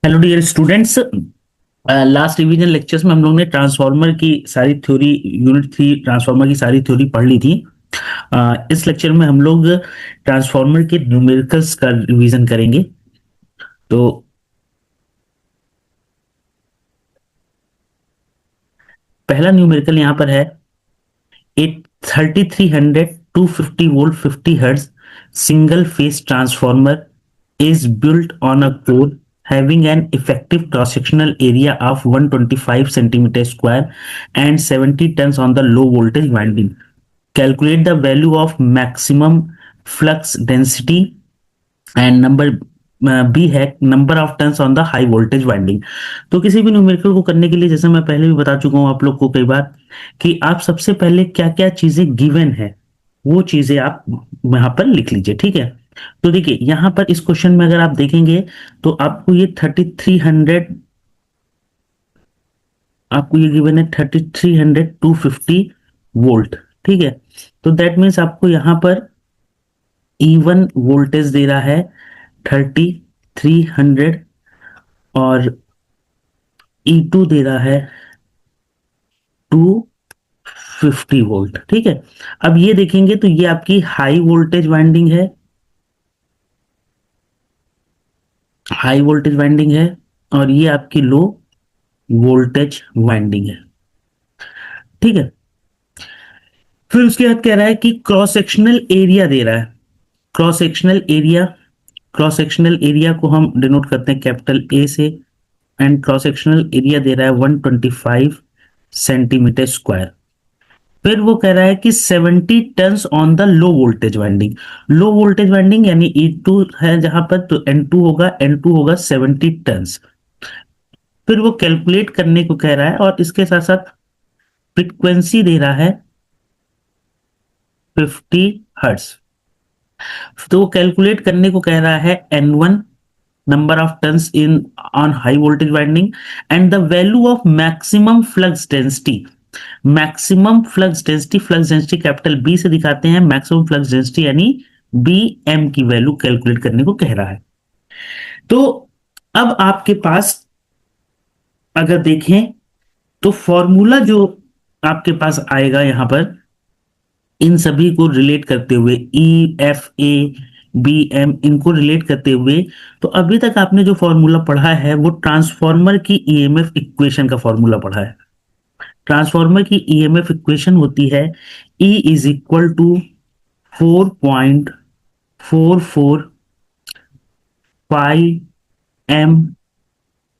Hello dear students. Last revision lectures में हम लोग ने ट्रांसफार्मर की सारी थ्योरी, यूनिट 3 ट्रांसफार्मर की सारी थ्योरी पढ़ ली थी। इस लेक्चर में हम लोग ट्रांसफार्मर के न्यूमेरिकल्स का रिवीजन करेंगे। तो पहला न्यूमेरिकल यहाँ पर है, एक 3300 250 volt 50 hertz single phase transformer is built on a core having an effective cross-sectional area of 125 centimeter square and 70 tons on the low voltage winding. Calculate the value of maximum flux density and number B है number of turns on the high voltage winding. तो किसी भी numerical को करने के लिए, जैसे मैं पहले भी बता चुका हूं आप लोग को कई बार, कि आप सबसे पहले क्या क्या चीजें गिवन है वो चीजें आप यहां पर लिख लीजिए, ठीक है। तो देखिए यहां पर इस क्वेश्चन में अगर आप देखेंगे तो आपको ये 3300, आपको ये गिवन है 3300 250 वोल्ट, ठीक है। तो दैट मीन्स आपको यहां पर E1 वोल्टेज दे रहा है 3300 और E2 दे रहा है 250 वोल्ट, ठीक है। अब ये देखेंगे तो ये आपकी हाई वोल्टेज वाइंडिंग है, हाई वोल्टेज वाइंडिंग है, और ये आपकी लो वोल्टेज वाइंडिंग है, ठीक है। फिर उसके बाद कह रहा है कि क्रॉस सेक्शनल एरिया दे रहा है। Cross sectional area, cross sectional area को हम डिनोट करते हैं कैपिटल ए से, एंड क्रॉस सेक्शनल एरिया दे रहा है 125 सेंटीमीटर स्क्वायर। फिर वो कह रहा है कि 70 turns on the low voltage winding. Low voltage winding यानी E2 है जहां पर, तो N2 होगा 70 टन्स। फिर वो कैलकुलेट करने को कह रहा है और इसके साथ साथ फ्रीक्वेंसी दे रहा है 50 हर्ट्ज। तो वो कैलकुलेट करने को कह रहा है N1 number of turns in on high voltage winding and the value of maximum flux density। Maximum flux density, flux density capital B से दिखाते हैं, मैक्सिमम फ्लक्स डेंसिटी यानी बी एम की वैल्यू कैलकुलेट करने को कह रहा है। तो अब आपके पास अगर देखें तो फॉर्मूला जो आपके पास आएगा यहां पर, इन सभी को रिलेट करते हुए, E F A B M, इनको रिलेट करते हुए, तो अभी तक आपने जो फॉर्मूला पढ़ा है वो ट्रांसफॉर्मर की ईएमएफ इक्वेशन का फॉर्मूला पढ़ा है। ट्रांसफॉर्मर की ईएमएफ इक्वेशन होती है E is equal to 4.44 five M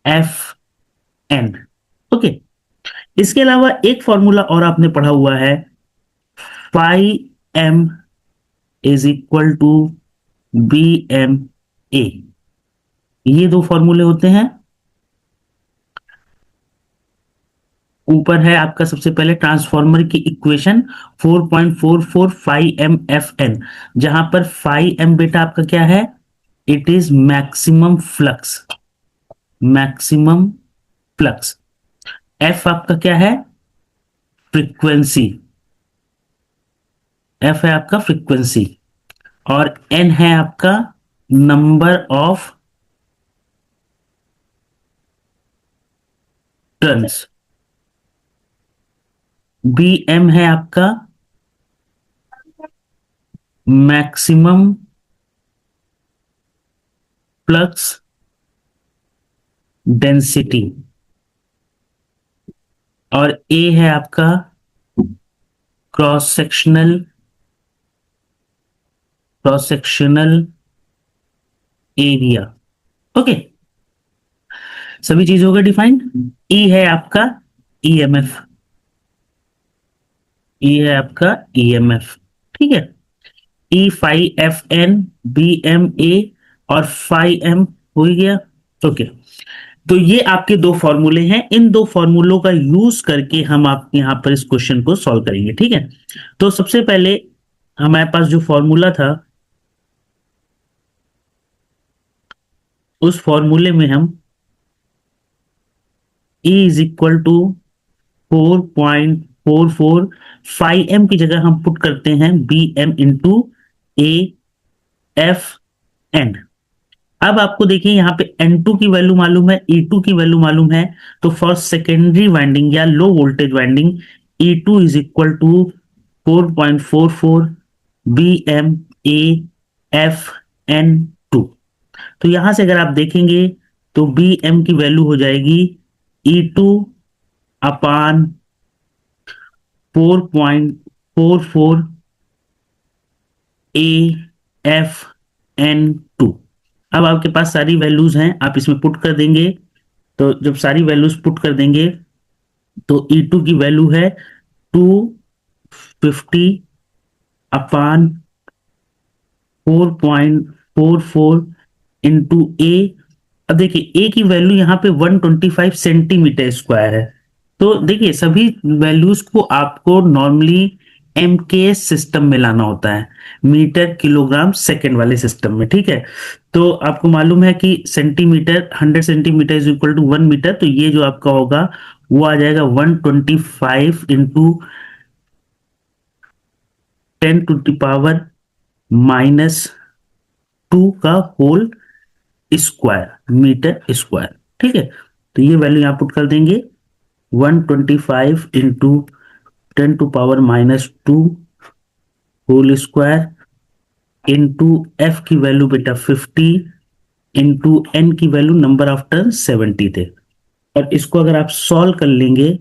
F N. Okay, इसके अलावा एक फॉर्मूला और आपने पढ़ा हुआ है, 5M is equal to B M A. ये दो फॉर्मूले होते हैं। ऊपर है आपका सबसे पहले ट्रांसफॉर्मर की इक्वेशन 4.44 जहां पर 5M बेटा आपका क्या है, it is maximum flux, maximum flux. F आपका क्या है, फ्रीक्वेंसी, एफ है आपका फ्रीक्वेंसी, और एन है आपका number of turns. B M है आपका मैक्सिमम फ्लक्स डेंसिटी, और ए है आपका cross sectional, cross sectional area. Okay, सभी चीज हो गई डिफाइंड। ई है आपका ईएमएफ, ई है आपका ईएमएफ, ठीक है। ई 5FN बी एम ए और 5M हो गया। ओके, तो ये आपके दो फॉर्मूले हैं, इन दो फॉर्मूलों का यूज करके हम आप यहां पर इस क्वेश्चन को सॉल्व करेंगे, ठीक है। तो सबसे पहले हमारे पास जो फॉर्मूला था, उस फॉर्मूले में हम E is equal to 4.44 5M की जगह हम पुट करते हैं BM into A F N. अब आपको देखिए यहाँ पे N2 की वैल्यू मालूम है, E2 की वैल्यू मालूम है, तो फॉर सेकेंडरी वाइंडिंग या low voltage winding E2 is equal to 4.44 BM A F N2। तो यहां से अगर आप देखेंगे तो BM की वैल्यू हो जाएगी E2 अपान 4.44 AFN2। अब आपके पास सारी वैल्यूज हैं, आप इसमें पुट कर देंगे, तो जब सारी वैल्यूज पुट कर देंगे तो E2 की वैल्यू है 250 अपान 4.44 इंटू ए। अब देखिए ए की वैल्यू यहाँ पे 125 सेंटीमीटर स्क्वायर है। तो देखिए सभी वैल्यूज को आपको नॉर्मली एमकेएस सिस्टम में लाना होता है, मीटर किलोग्राम सेकंड वाले सिस्टम में, ठीक है। तो आपको मालूम है कि centimetre, 100 centimetre is equal to 1 metre, तो ये जो आपका होगा वो आ जाएगा 125 इंटू 10 टू द पावर -2 का होल स्क्वायर मीटर स्क्वायर, ठीक है। तो ये वैल्यू यहाँ पुट कर देंगे 125 into 10 to power -2 whole square into F की वैल्यू बेटा 50 इंटू एन की वैल्यू नंबर ऑफ टर्न 70 थे। और इसको अगर आप सॉल्व कर लेंगे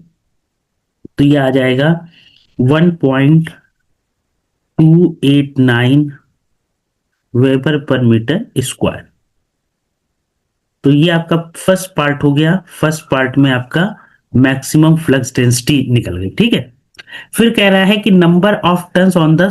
तो ये आ जाएगा 1.289 वेबर पर मीटर स्क्वायर। तो ये आपका फर्स्ट पार्ट हो गया। फर्स्ट पार्ट में आपका मैक्सिमम फ्लक्स डेंसिटी निकल गई, ठीक है। फिर कह रहा है कि number of turns on the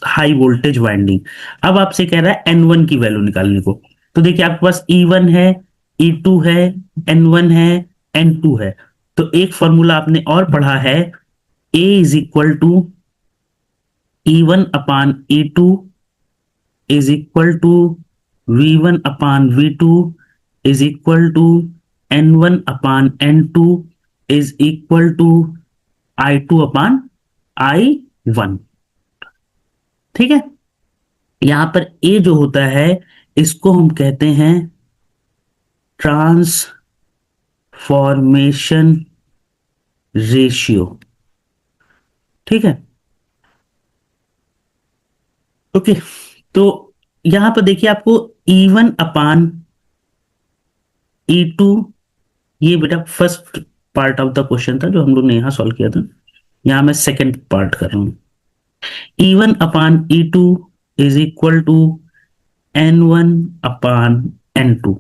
high voltage winding. अब आपसे कह रहा है N1 की वैल्यू निकालने को। तो देखिए आपके पास E1 है, E2 है, N1 है, N2 है। तो एक फॉर्मूला आपने और पढ़ा है, A is equal to E1 upon E2 is equal to V1 upon V2 is equal to N1 upon N2 is equal to I2 upon I1, ठीक है। यहां पर A जो होता है इसको हम कहते हैं ट्रांसफॉर्मेशन रेशियो, ठीक है। ओके, तो यहां पर देखिए आपको E1 अपान E2, ये बेटा first part of the question था जो हम लोग ने यहां सॉल्व किया था। यहां मैं सेकंड पार्ट कर रहा हूं। E1 upon E2 is equal to N1 upon N2।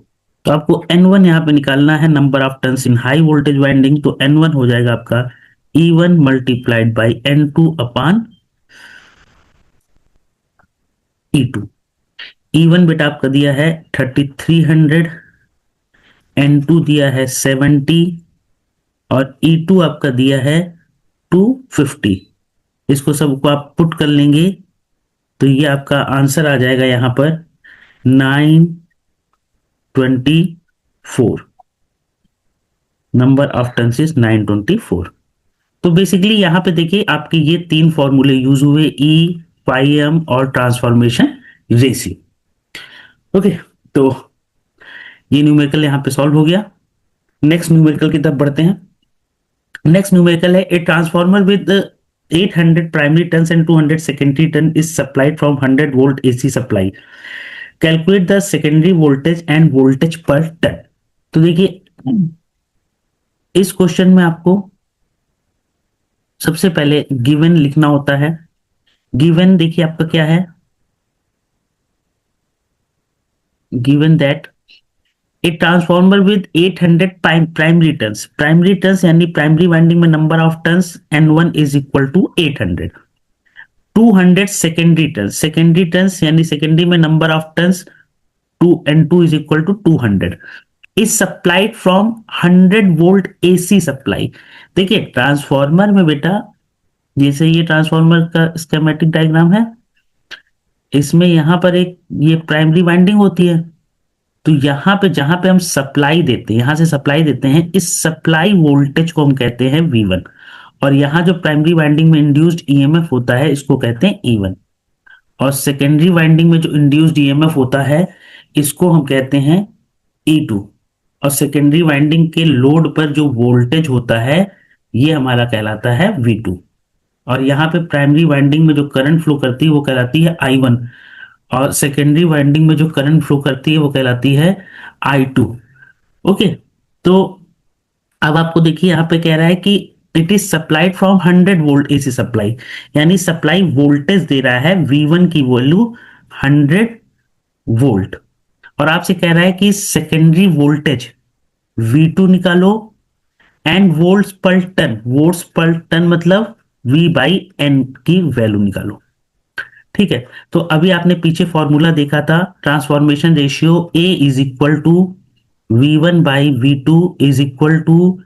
तो आपको N1 यहां पे निकालना है, number of turns in high voltage winding. तो N1 हो जाएगा आपका E1 multiplied by N2 upon E2। E1 बेटा आपका दिया है 3300, N2 दिया है 70 और E2 आपका दिया है 250। इसको सबको आप पुट कर लेंगे तो ये आपका आंसर आ जाएगा यहां पर 924। Number of turns is 924। तो बेसिकली यहां पे देखिए आपके ये तीन फॉर्मूले यूज हुए, ई, फाइम और ट्रांसफॉर्मेशन रेशियो। ओके, तो ये न्यूमेरिकल यहां पे सॉल्व हो गया। नेक्स्ट न्यूमेरिकल की तरफ बढ़ते हैं। नेक्स्ट न्यूमेरिकल है, a transformer with 800 primary turns and 200 secondary turn is supplied from 100 volt AC supply. Calculate the secondary voltage and voltage per turn. तो देखिए इस क्वेश्चन में आपको सबसे पहले गिवन लिखना होता है। गिवन देखिए आपका क्या है, given that a transformer with 800 primary turns यानी प्राइमरी वाइंडिंग में number of turns N1 is equal to 800। 200 secondary turns यानी सेकेंडरी में number of turns 2 N2 is equal to 200 is supplied from 100 volt AC supply. देखिए transformer में बेटा, जैसे ये transformer का स्कीमेटिक डायग्राम है, इसमें यहां पर एक ये प्राइमरी वाइंडिंग होती है। तो यहां पे जहां पे हम सप्लाई देते हैं, यहां से सप्लाई देते हैं, इस सप्लाई वोल्टेज को हम कहते हैं V1। और यहां जो प्राइमरी वाइंडिंग में इंड्यूस्ड ईएमएफ होता है इसको कहते हैं E1। और सेकेंडरी वाइंडिंग में जो इंड्यूस्ड ईएमएफ होता है इसको हम कहते हैं E2। और सेकेंडरी वाइंडिंग के लोड पर जो वोल्टेज होता है ये हमारा कहलाता है V2। और यहाँ पे प्राइमरी वाइंडिंग में जो करंट फ्लो करती है वो कहलाती है I1। और सेकेंडरी वाइंडिंग में जो करंट फ्लो करती है वो कहलाती है I2। ओके। तो अब आपको देखिए यहाँ पे कह रहा है कि it is supplied from 100 volt AC supply, यानी सप्लाई वोल्टेज दे रहा है V1 की वैल्यू 100 वोल्ट। और आपसे कह रहा है कि सेकेंडरी वोल्टेज V2 निकालो एंड वोल्ट्स पर टन मतलब V/N की वैल्यू निकालो। ठीक है। तो अभी आपने पीछे फॉर्मूला देखा था, transformation ratio A is equal to V1/V2 is equal to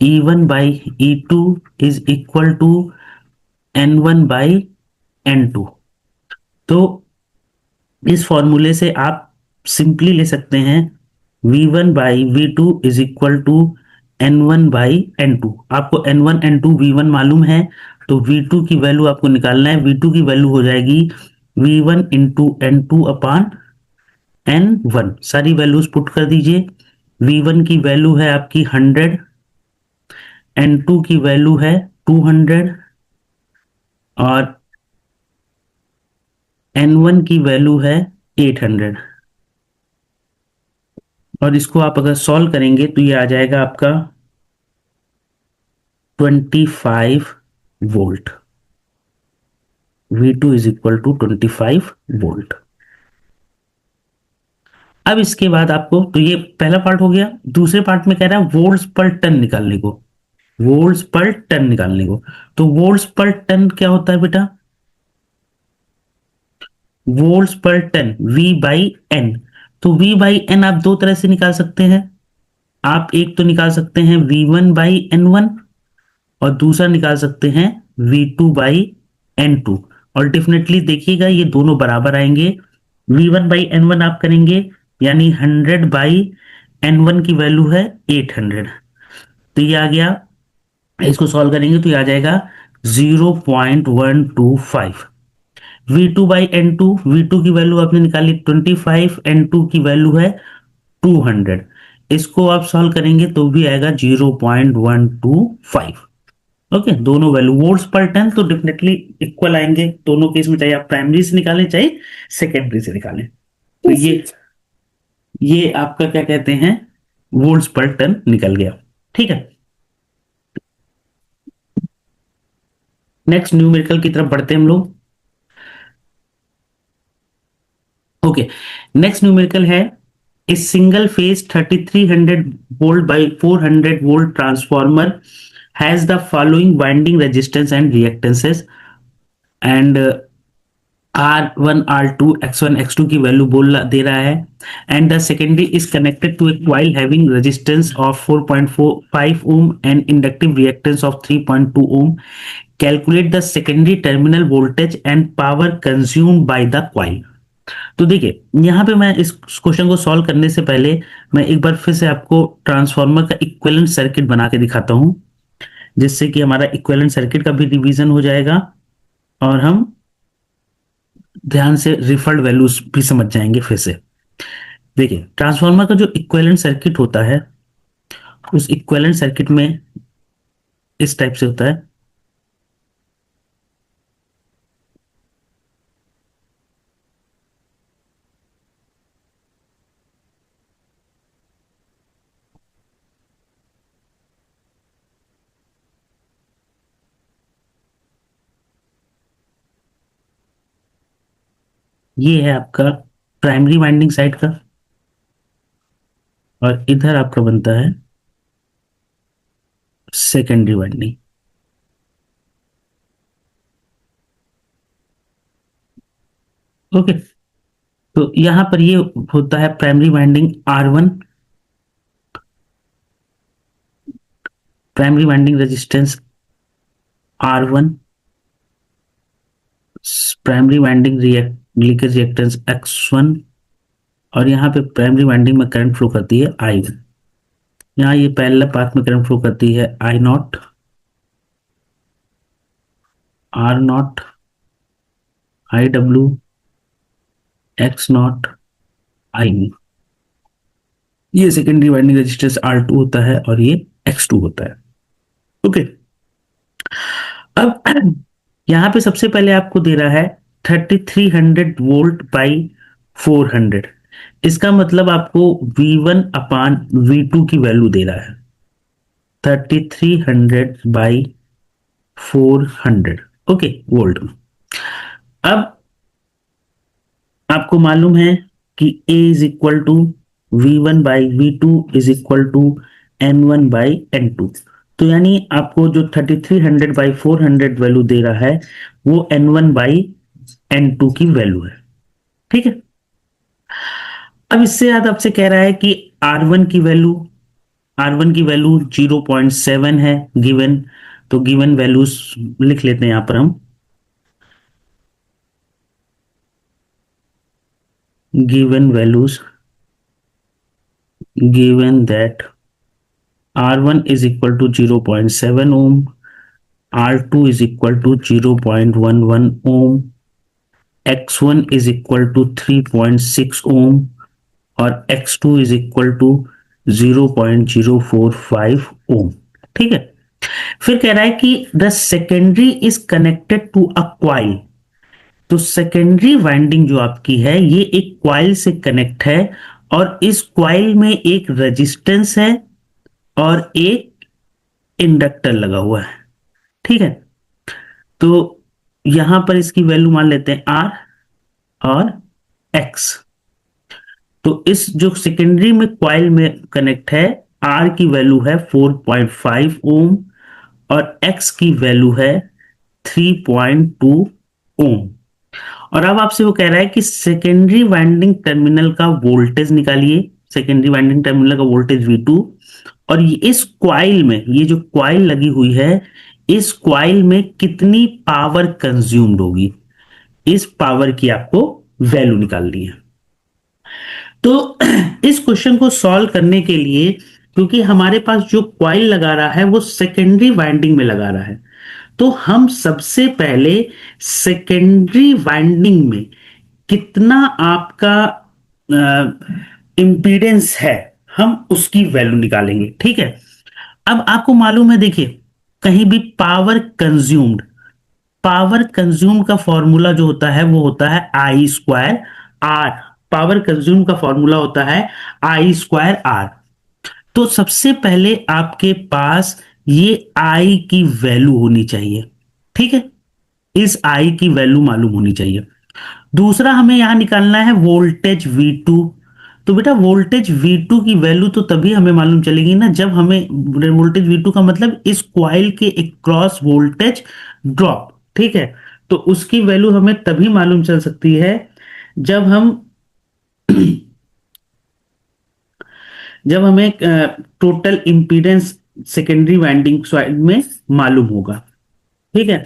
E1/E2 is equal to N1/N2। तो इस फॉर्मूले से आप सिंपली ले सकते हैं V1/V2 is equal to N1/N2। आपको N1 N2 V1 मालूम है, तो V2 की वैल्यू आपको निकालना है। V2 की वैल्यू हो जाएगी V1 into N2 upon N1। सारी वैल्यूज पुट कर दीजिए। V1 की वैल्यू है आपकी 100, N2 की वैल्यू है 200 और N1 की वैल्यू है 800। और इसको आप अगर सॉल्व करेंगे तो ये आ जाएगा आपका 25 volt. V2 is equal to 25 volt. अब इसके बाद आपको, तो ये पहला पार्ट हो गया। दूसरे पार्ट में कह रहा है वोल्ट्स पर टन निकालने को। वोल्ट्स पर टन निकालने को, तो वोल्ट्स पर टन क्या होता है बेटा? वोल्ट्स पर टन V/N। तो V/N आप दो तरह से निकाल सकते हैं। आप एक तो निकाल सकते हैं V1/N1 और दूसरा निकाल सकते हैं V2/N2। और डेफिनेटली देखिएगा ये दोनों बराबर आएंगे। V1/N1 आप करेंगे यानी 100/N1 की वैल्यू है 800। तो ये आ गया। इसको सॉल्व करेंगे तो ये आ जाएगा 0.125। V2/N2, V2 की वैल्यू आपने निकाली 25, N2 की वैल्यू है 200। इसको आप सॉल्व करेंगे तो भी आएगा 0.125। ओके। दोनों वैल्यू वोल्ट्स पर टन तो डेफिनेटली इक्वल आएंगे दोनों केस में, चाहे आप प्राइमरी से निकालें चाहे सेकेंडरी से निकालें। तो ये आपका क्या कहते हैं, वोल्ट्स पर टन निकल गया। ठीक है। नेक्स्ट न्यूमेरिकल की तरफ बढ़ते हैं हम लोग। ओके। नेक्स्ट न्यूमेरिकल है a single phase 3300 volt by 400 volt transformer has the following winding resistance and reactances and R1 R2 X1 X2 की वैल्यू दे रहा है। And the secondary is connected to a coil having resistance of 4.45 ohm and inductive reactance of 3.2 ohm. Calculate the secondary terminal voltage and power consumed by the coil. तो देखिए यहाँ पे मैं इस क्वेश्चन को सॉल्व करने से पहले मैं एक बार फिर से आपको ट्रांसफार्मर का इक्विवेलेंट सर्किट बना के दिखाता हूं, जिससे कि हमारा इक्विवेलेंट सर्किट का भी रिवीजन हो जाएगा और हम ध्यान से रिफर्ड वैल्यूज भी समझ जाएंगे फिर से। देखिए ट्रांसफार्मर का जो इक्विवेलेंट सर्किट होता है, उस इक्विवेलेंट सर्किट में इस टाइप से होता है। ये है आपका प्राइमरी वाइंडिंग साइड का और इधर आपका बनता है सेकेंडरी वाइंडिंग। ओके। तो यहां पर ये होता है primary winding R1, primary winding resistance R1, primary winding leakage reactance X1 और यहाँ पे प्राइमरी वाइंडिंग में करंट फ्लो करती है I1। यहाँ ये पैरेलल पाथ में करंट फ्लो करती है I0, R0, IW, X0, आई में। ये सेकेंडरी वाइंडिंग रेजिस्टेंस R2 होता है और ये X2 होता है। ओके, अब यहां पे सबसे पहले आपको दे रहा है 3300 वोल्ट बाई 400। इसका मतलब आपको V1/V2 की वैल्यू दे रहा है 3300/400। Okay, volt. अब आपको मालूम है कि A is equal to V1/V2 is equal to N1/N2। तो यानी आपको जो 3300/400 वैल्यू दे रहा है वो N1/N2 की वैल्यू है। ठीक है, अब इससे याद आपसे कह रहा है कि R1 की वैल्यू 0.7 है गिवन। तो गिवन वैल्यूज लिख लेते हैं यहां पर हम। Given values, given that R1 is equal to 0.7 ohm, R2 is equal to 0.11 ohm, X1 is equal to 3.6 ohm और X2 is equal to 0.045 ohm। ठीक है, फिर कह रहा है कि the secondary is connected to a coil. तो secondary winding जो आपकी है ये एक क्वाइल से कनेक्ट है और इस क्वाइल में एक रेजिस्टेंस है और एक इंडक्टर लगा हुआ है। ठीक है, तो यहां पर इसकी वैल्यू मान लेते हैं R और X। तो इस जो सेकेंडरी में क्वाइल में कनेक्ट है, R की वैल्यू है 4.5 ओम और X की वैल्यू है 3.2 ओम। और अब आपसे वो कह रहा है कि सेकेंडरी वाइंडिंग टर्मिनल का वोल्टेज निकालिए। सेकेंडरी वाइंडिंग टर्मिनल का वोल्टेज V2 और इस क्वाइल में, ये जो क्वाइल लगी हुई है इस क्वाइल में कितनी पावर कंज्यूम्ड होगी, इस पावर की आपको वैल्यू निकालनी है। तो इस क्वेश्चन को सॉल्व करने के लिए, क्योंकि हमारे पास जो क्वाइल लगा रहा है वो सेकेंडरी वाइंडिंग में लगा रहा है, तो हम सबसे पहले सेकेंडरी वाइंडिंग में कितना आपका इंपीडेंस है हम उसकी वैल्यू निकालेंगे। ठीक है, अब आपको मालूम है, देखिए कहीं भी पावर कंज्यूम्ड का फॉर्मूला जो होता है वो होता है I²R। पावर कंज्यूम का फॉर्मूला होता है I²R। तो सबसे पहले आपके पास ये I की वैल्यू होनी चाहिए। ठीक है, इस I की वैल्यू मालूम होनी चाहिए। दूसरा हमें यहां निकालना है वोल्टेज V2। तो बेटा वोल्टेज V2 की वैल्यू तो तभी हमें मालूम चलेगी ना जब हमें वोल्टेज V2 का मतलब इस क्वाइल के क्रॉस वोल्टेज ड्रॉप। ठीक है, तो उसकी वैल्यू हमें तभी मालूम चल सकती है जब हम जब हमें total impedance secondary winding side में मालूम होगा। ठीक है,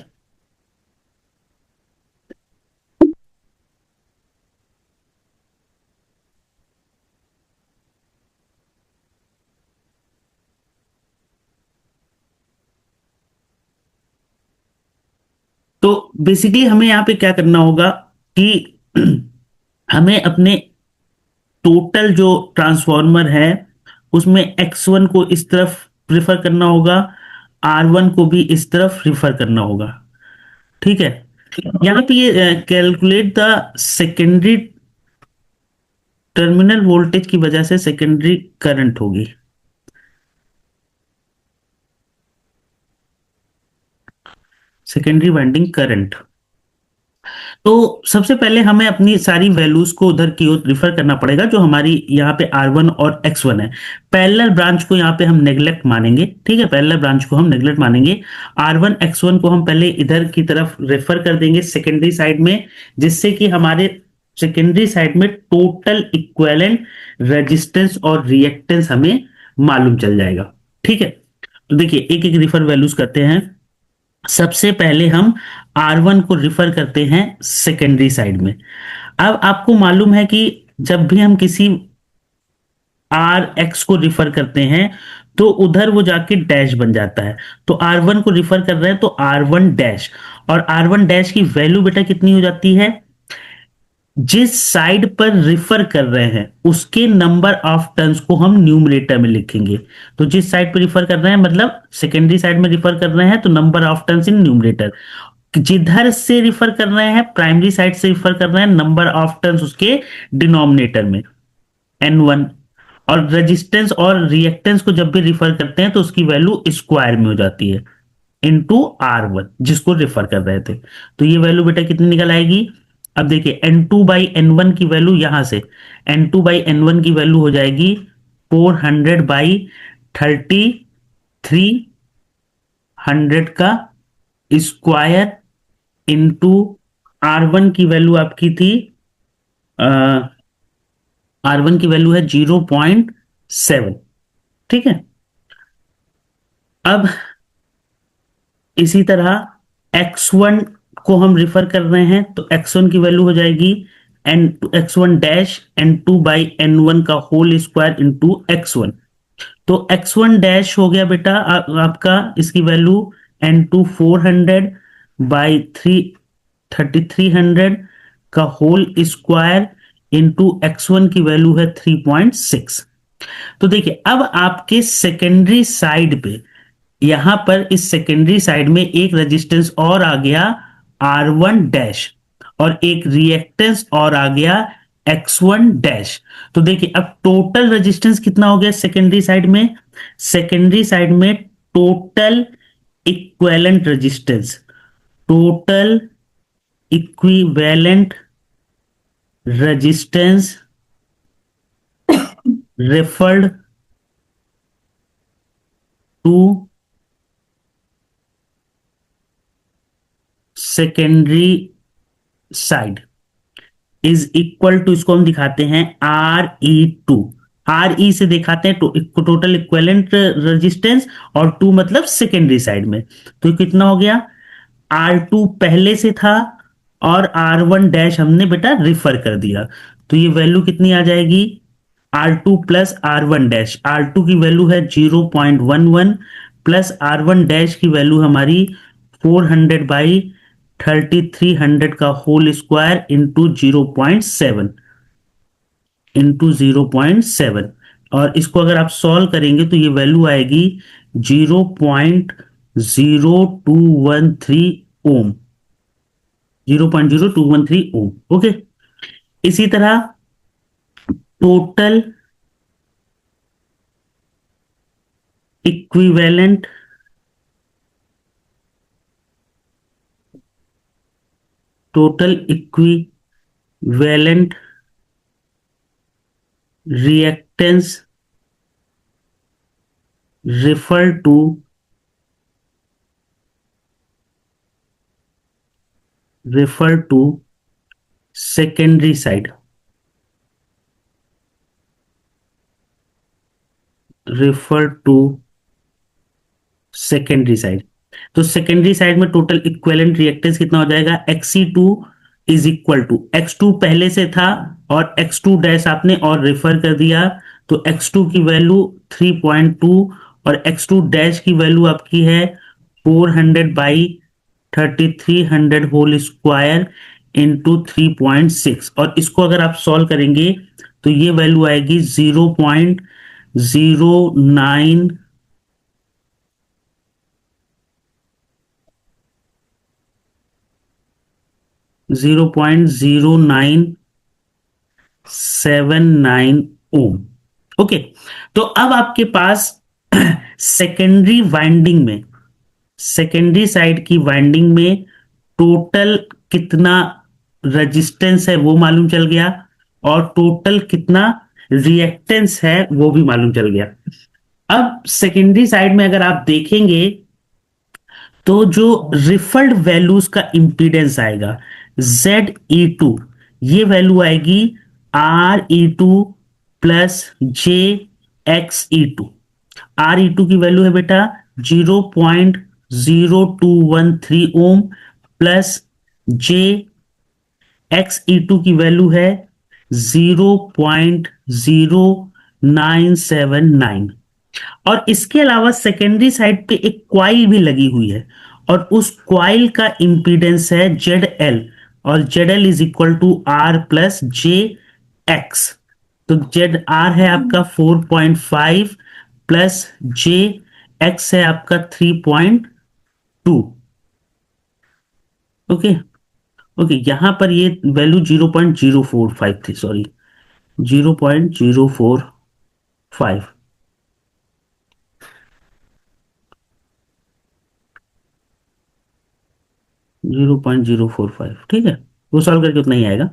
तो बेसिकली हमें यहाँ पे क्या करना होगा कि हमें अपने टोटल जो ट्रांसफॉर्मर है उसमें X1 को इस तरफ प्रेफर करना होगा, R1 को भी इस तरफ रिफर करना होगा। ठीक है, यहाँ पे ये calculate the secondary terminal voltage की वजह से सेकेंडरी करंट होगी। Secondary winding current. तो सबसे पहले हमें अपनी सारी वैल्यूज को उधर की ओर रिफर करना पड़ेगा जो हमारी यहाँ पे R1 और X1 है। पैरेलल ब्रांच को यहाँ पे हम नेग्लेक्ट मानेंगे। ठीक है, पैरेलल ब्रांच को हम नेग्लेक्ट मानेंगे। R1 X1 को हम पहले इधर की तरफ रेफर कर देंगे सेकेंडरी साइड में, जिससे कि हमारे सेकेंडरी साइड में टोटल इक्विवेलेंट रेजिस्टेंस और रिएक्टेंस हमें मालूम चल जाएगा। ठीक है, तो देखिए एक एक रिफर वैल्यूज करते हैं। सबसे पहले हम R1 को रिफर करते हैं सेकेंडरी साइड में। अब आपको मालूम है कि जब भी हम किसी RX को रिफर करते हैं तो उधर वो जाके डैश बन जाता है। तो R1 को रिफर कर रहे हैं तो R1 डैश, और R1 डैश की वैल्यू बेटा कितनी हो जाती है जिस साइड पर रिफर कर रहे हैं उसके नंबर ऑफ टर्न्स को हम न्यूमरेटर में लिखेंगे। तो जिस साइड पर रिफर कर रहे हैं मतलब सेकेंडरी साइड में रिफर कर रहे हैं तो number of turns in numerator. जिधर से रिफर कर रहे हैं प्राइमरी साइड से रिफर कर रहे हैं नंबर ऑफ टर्न्स उसके डिनोमिनेटर में N1। और रेजिस्टेंस और रिएक्टेंस को जब भी रिफर करते हैं तो उसकी वैल्यू स्क्वायर में हो जाती है इंटू R1 जिसको रेफर कर रहे थे। तो ये वैल्यू बेटा कितनी निकल आएगी? अब देखिए N2/N1 की वैल्यू यहां से N2/N1 की वैल्यू हो जाएगी 400/33 का स्क्वायर इंटू R1 की वैल्यू आपकी थी R1 की वैल्यू है 0.7। ठीक है। अब इसी तरह x1 को हम रिफर कर रहे हैं तो x1 की वैल्यू हो जाएगी एन x1 डैश N2/N1 का होल स्क्वायर इंटू x1। तो x1 डैश हो गया बेटा आपका इसकी वैल्यू N2 400/300 का होल स्क्वायर इंटू x1 की वैल्यू है 3.6। तो देखिए अब आपके सेकेंडरी साइड पे यहां पर इस सेकेंडरी साइड में एक रेजिस्टेंस और आ गया R1 डैश और एक रिएक्टेंस और आ गया X1 डैश। तो देखिए अब टोटल रेजिस्टेंस कितना हो गया सेकेंडरी साइड में? सेकेंडरी साइड में total equivalent resistance, total equivalent resistance referred to secondary side is equal to, इसको हम दिखाते हैं RE2। RE से दिखाते हैं टोटल इक्विवेलेंट रेजिस्टेंस और 2 मतलब सेकेंडरी साइड में। तो कितना हो गया? R2 पहले से था और R1 डैश हमने बेटा रिफर कर दिया। तो ये वैल्यू कितनी आ जाएगी? R2 plus R1 dash. R2 की वैल्यू है 0.11 प्लस R1 डैश की वैल्यू हमारी 400/3300 का होल स्क्वायर इंटू 0.7 और इसको अगर आप सॉल्व करेंगे तो ये वैल्यू आएगी 0.0213 ओम, 0.0213 ओम। ओके। इसी तरह total equivalent reactance refer to secondary side, refer to secondary side. तो सेकेंडरी साइड में टोटल इक्विवेलेंट रिएक्टेंस कितना हो जाएगा? Xe2 is equal to X2 पहले से था और X2 डैश आपने और रेफर कर दिया तो X2 की वैल्यू 3.2 और X2 डैश की वैल्यू आपकी है 400/3300 होल स्क्वायर इंटू 3.6 और इसको अगर आप सॉल्व करेंगे तो ये वैल्यू आएगी 0.09 0.0979 ओम। ओके। तो अब आपके पास सेकेंडरी वाइंडिंग में, सेकेंडरी साइड की वाइंडिंग में टोटल कितना रेजिस्टेंस है वो मालूम चल गया और टोटल कितना रिएक्टेंस है वो भी मालूम चल गया। अब सेकेंडरी साइड में अगर आप देखेंगे तो जो रिफर्ड वैल्यूज का इंपीडेंस आएगा ZE2, ये वैल्यू आएगी RE2 प्लस JXE2। RE2 की वैल्यू है बेटा 0.0213 ओम प्लस JXE2 की वैल्यू है 0.0979 और इसके अलावा सेकेंडरी साइड पे एक क्वाइल भी लगी हुई है और उस क्वाइल का इंपीडेंस है ZL और Z L is equal to R plus J X. तो जेड आर है आपका 4.5 प्लस जे एक्स है आपका 3.2। ओके। ओके, यहां पर ये वैल्यू 0.045 थी, सॉरी 0.045। 0.045, ठीक है, वो सॉल्व करके उतना ही आएगा।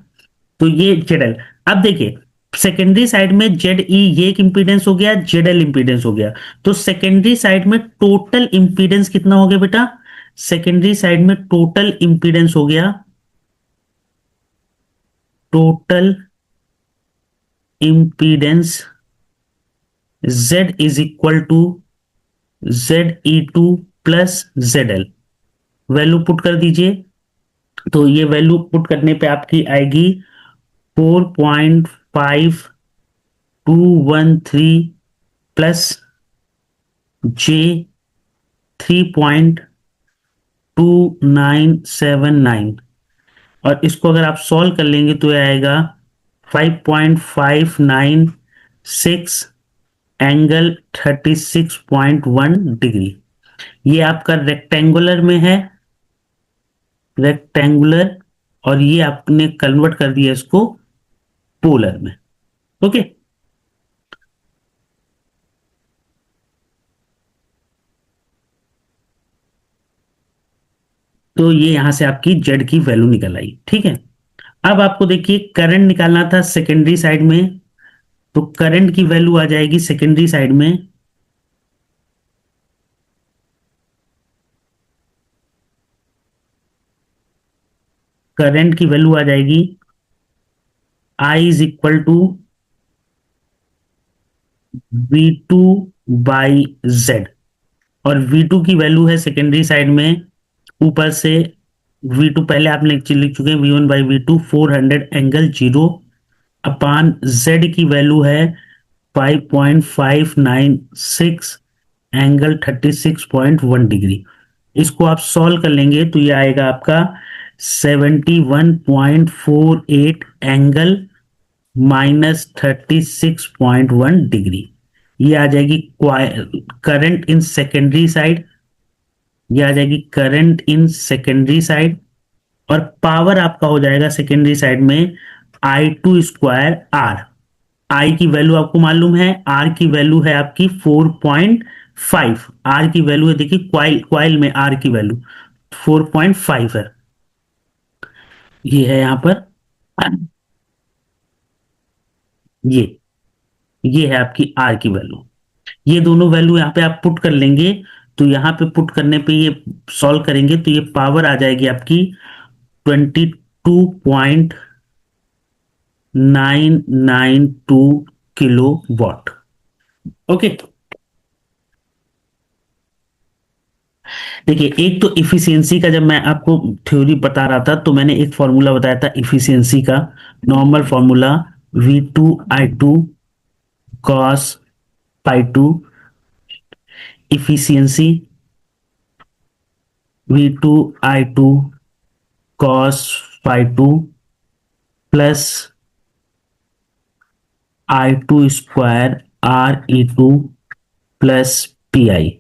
तो ये जेड एल। अब देखिए सेकेंडरी साइड में जेड ई ये एक इंपीडेंस हो गया, जेड एल इंपीडेंस हो गया। तो सेकेंडरी साइड में टोटल इंपीडेंस कितना हो गया बेटा? सेकेंडरी साइड में टोटल इंपीडेंस हो गया, total impedance Z is equal to ZE2 plus ZL। Value put कर दीजिए। तो ये वैल्यू पुट करने पे आपकी आएगी 4.5213 प्लस J3.2979। और इसको अगर आप सॉल्व कर लेंगे तो ये आएगा 5.596 एंगल 36.1 डिग्री। ये आपका रेक्टेंगुलर में है, रेक्टेंगुलर, और ये आपने कन्वर्ट कर दिया इसको पोलर में। ओके। तो ये यहां से आपकी जेड की वैल्यू निकल आई, ठीक है। अब आपको देखिए करंट निकालना था सेकेंडरी साइड में। तो करंट की वैल्यू आ जाएगी सेकेंडरी साइड में, करंट की वैल्यू आ जाएगी I is equal to V2 by Z. और V2 की वैल्यू है सेकेंडरी साइड में ऊपर से, V2 पहले आपने लिख चुके हैं, V1/V2 400 एंगल 0 अपान Z की वैल्यू है 5.596 एंगल 36.1 डिग्री। इसको आप सॉल्व कर लेंगे तो ये आएगा आपका 71.48 एंगल -36.1 डिग्री। ये आ जाएगी करंट इन सेकेंडरी साइड, ये आ जाएगी करंट इन सेकेंडरी साइड। और पावर आपका हो जाएगा सेकेंडरी साइड में I2 स्क्वायर आर। आई की वैल्यू आपको मालूम है, आर की वैल्यू है आपकी 4.5। आर की वैल्यू है, देखिए क्वाइल क्वाइल में आर की वैल्यू 4.5 है, ये है यहां पर। ये ये है आपकी आर की वैल्यू। ये दोनों वैल्यू यहाँ पे आप पुट कर लेंगे। तो यहाँ पे पुट करने पे ये सॉल्व करेंगे तो ये पावर आ जाएगी आपकी 22.992 किलो वॉट। ओके। देखिए एक तो इफिशियंसी का, जब मैं आपको थ्योरी बता रहा था तो मैंने एक फॉर्मूला बताया था इफिशियंसी का, normal formula V2I2 cos phi 2। Efficiency V2I2 cos phi 2 plus I2 square RE2 plus PI।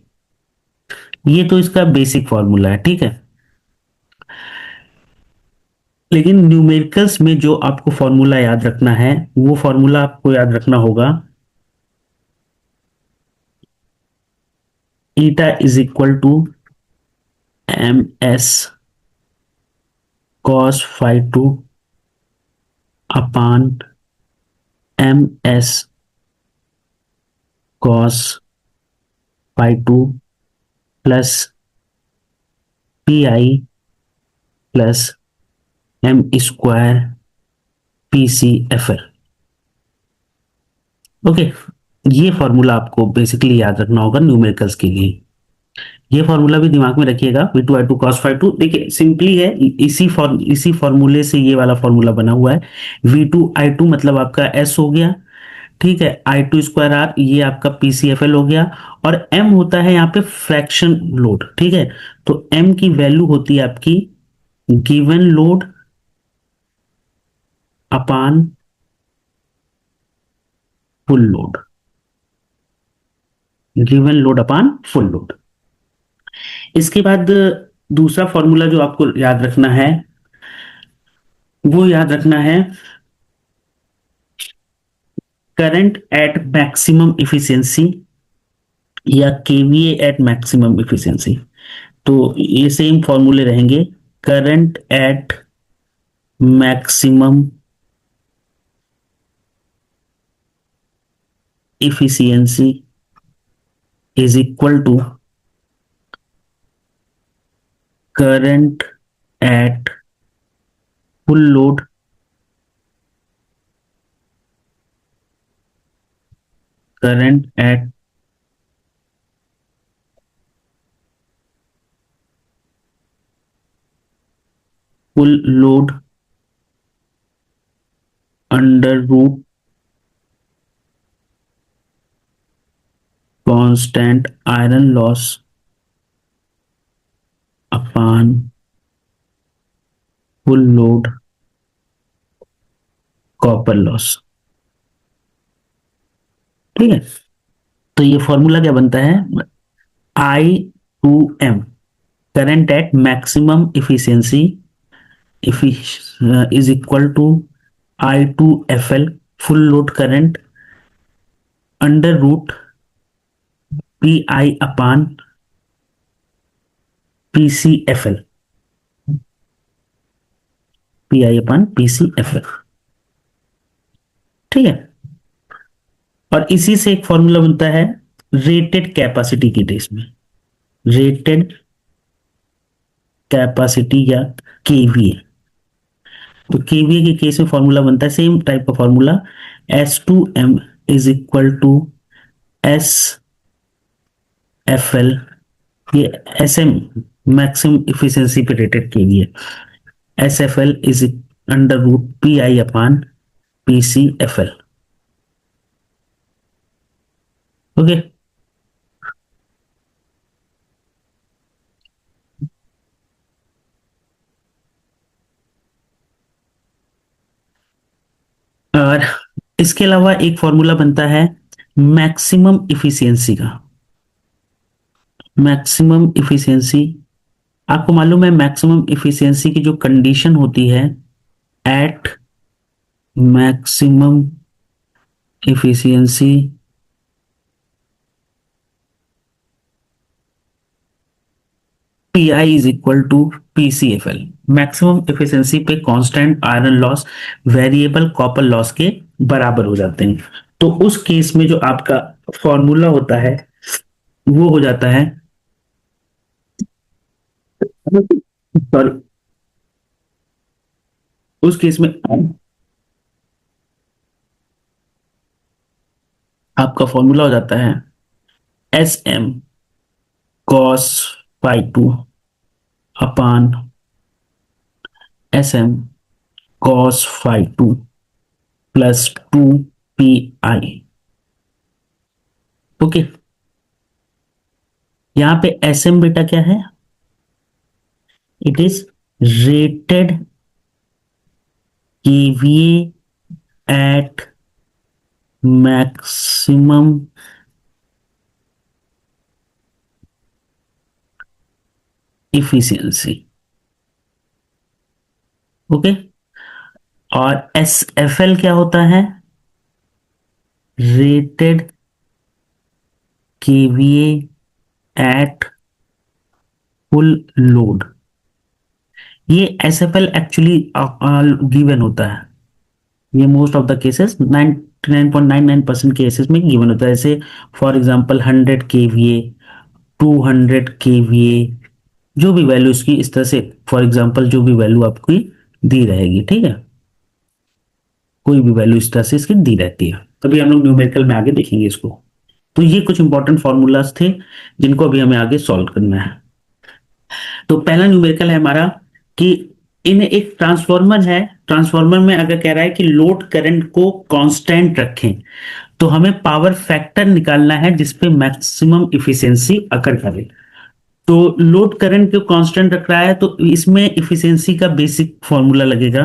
ये तो इसका बेसिक फॉर्मूला है, ठीक है। लेकिन न्यूमेरिकल्स में जो आपको फॉर्मूला याद रखना है, वो फॉर्मूला आपको याद रखना होगा eta is equal to MS cos phi 2 upon MS cos phi 2 plus PI plus M² PCFL। Okay. ये फॉर्मूला आपको बेसिकली याद रखना होगा न्यूमेरिकल्स के लिए। ये फॉर्मूला भी दिमाग में रखिएगा, V2I2 cos फाई 2। देखिए सिंपली है, इसी फॉर्मूले से ये वाला फॉर्मूला बना हुआ है। V2I2 मतलब आपका S हो गया, ठीक है। I2 स्क्वायर R ये आपका PCFL हो गया। और M होता है यहाँ पे फ्रैक्शन लोड, ठीक है। तो M की वैल्यू होती है आपकी given load upon full load, given load upon full load. इसके बाद दूसरा फॉर्मूला जो आपको याद रखना है, वो याद रखना है करंट एट मैक्सिमम इफिशियंसी या केवीए एट मैक्सिमम इफिशियंसी। तो ये सेम फॉर्मूले रहेंगे, current at maximum efficiency is equal to current at full load current at full load under root constant iron loss upon full load copper loss. ठीक है, तो ये formula क्या बनता है, I2M current at maximum efficiency is equal to I2FL full load current under root PI upon PCFL, PI upon PCFL। ठीक है, और इसी से एक फॉर्मूला बनता है रेटेड कैपेसिटी के केस में, रेटेड कैपेसिटी या केवीए। तो केवीए के केस में फॉर्मूला बनता है सेम टाइप का formula, S2M is equal to SFL, ये SM मैक्सिमम इफिशियंसी पे rated KVA, SFL is under root PI upon PCFL। Okay, और इसके अलावा एक फॉर्मूला बनता है मैक्सिमम इफिशियंसी का। मैक्सिमम इफिशियंसी, आपको मालूम है मैक्सिमम इफिशियंसी की जो कंडीशन होती है, at maximum efficiency PI is equal to PCFL, maximum efficiency पे constant iron loss variable copper loss के बराबर हो जाते हैं। तो उस केस में जो आपका फॉर्मूला होता है वो हो जाता है, सॉरी, उस केस में आपका फॉर्मूला हो जाता है SM cos phi two upon SM cos phi two plus 2PI। Okay, यहां पे SM बेटा क्या है, it is rated KVA at maximum efficiency. Okay, और SFL क्या होता है, rated KVA at full load. ये SFL एक्चुअली गिवन होता है, ये most of the cases 99.99% cases में गिवन होता है। जैसे फॉर एग्जांपल 100 kVA, 200 kVA, जो भी वैल्यू इसकी इस तरह से, फॉर एग्जांपल जो भी वैल्यू आपकी दी रहेगी, ठीक है, कोई भी वैल्यू इस तरह से इसकी दी रहती है। तभी हम लोग न्यूमेरिकल में आगे देखेंगे इसको। तो ये कुछ इंपॉर्टेंट फॉर्मूलाज थे जिनको अभी हमें आगे सॉल्व करना है। तो पहला न्यूमेरिकल है हमारा कि इन एक ट्रांसफॉर्मर है, ट्रांसफॉर्मर में अगर कह रहा है कि लोड करंट को कांस्टेंट रखें, तो हमें पावर फैक्टर निकालना है जिसपे मैक्सिमम इफिशियंसी अकर करे। तो लोड करंट को कांस्टेंट रख रहा है तो इसमें इफिशियंसी का बेसिक फॉर्मूला लगेगा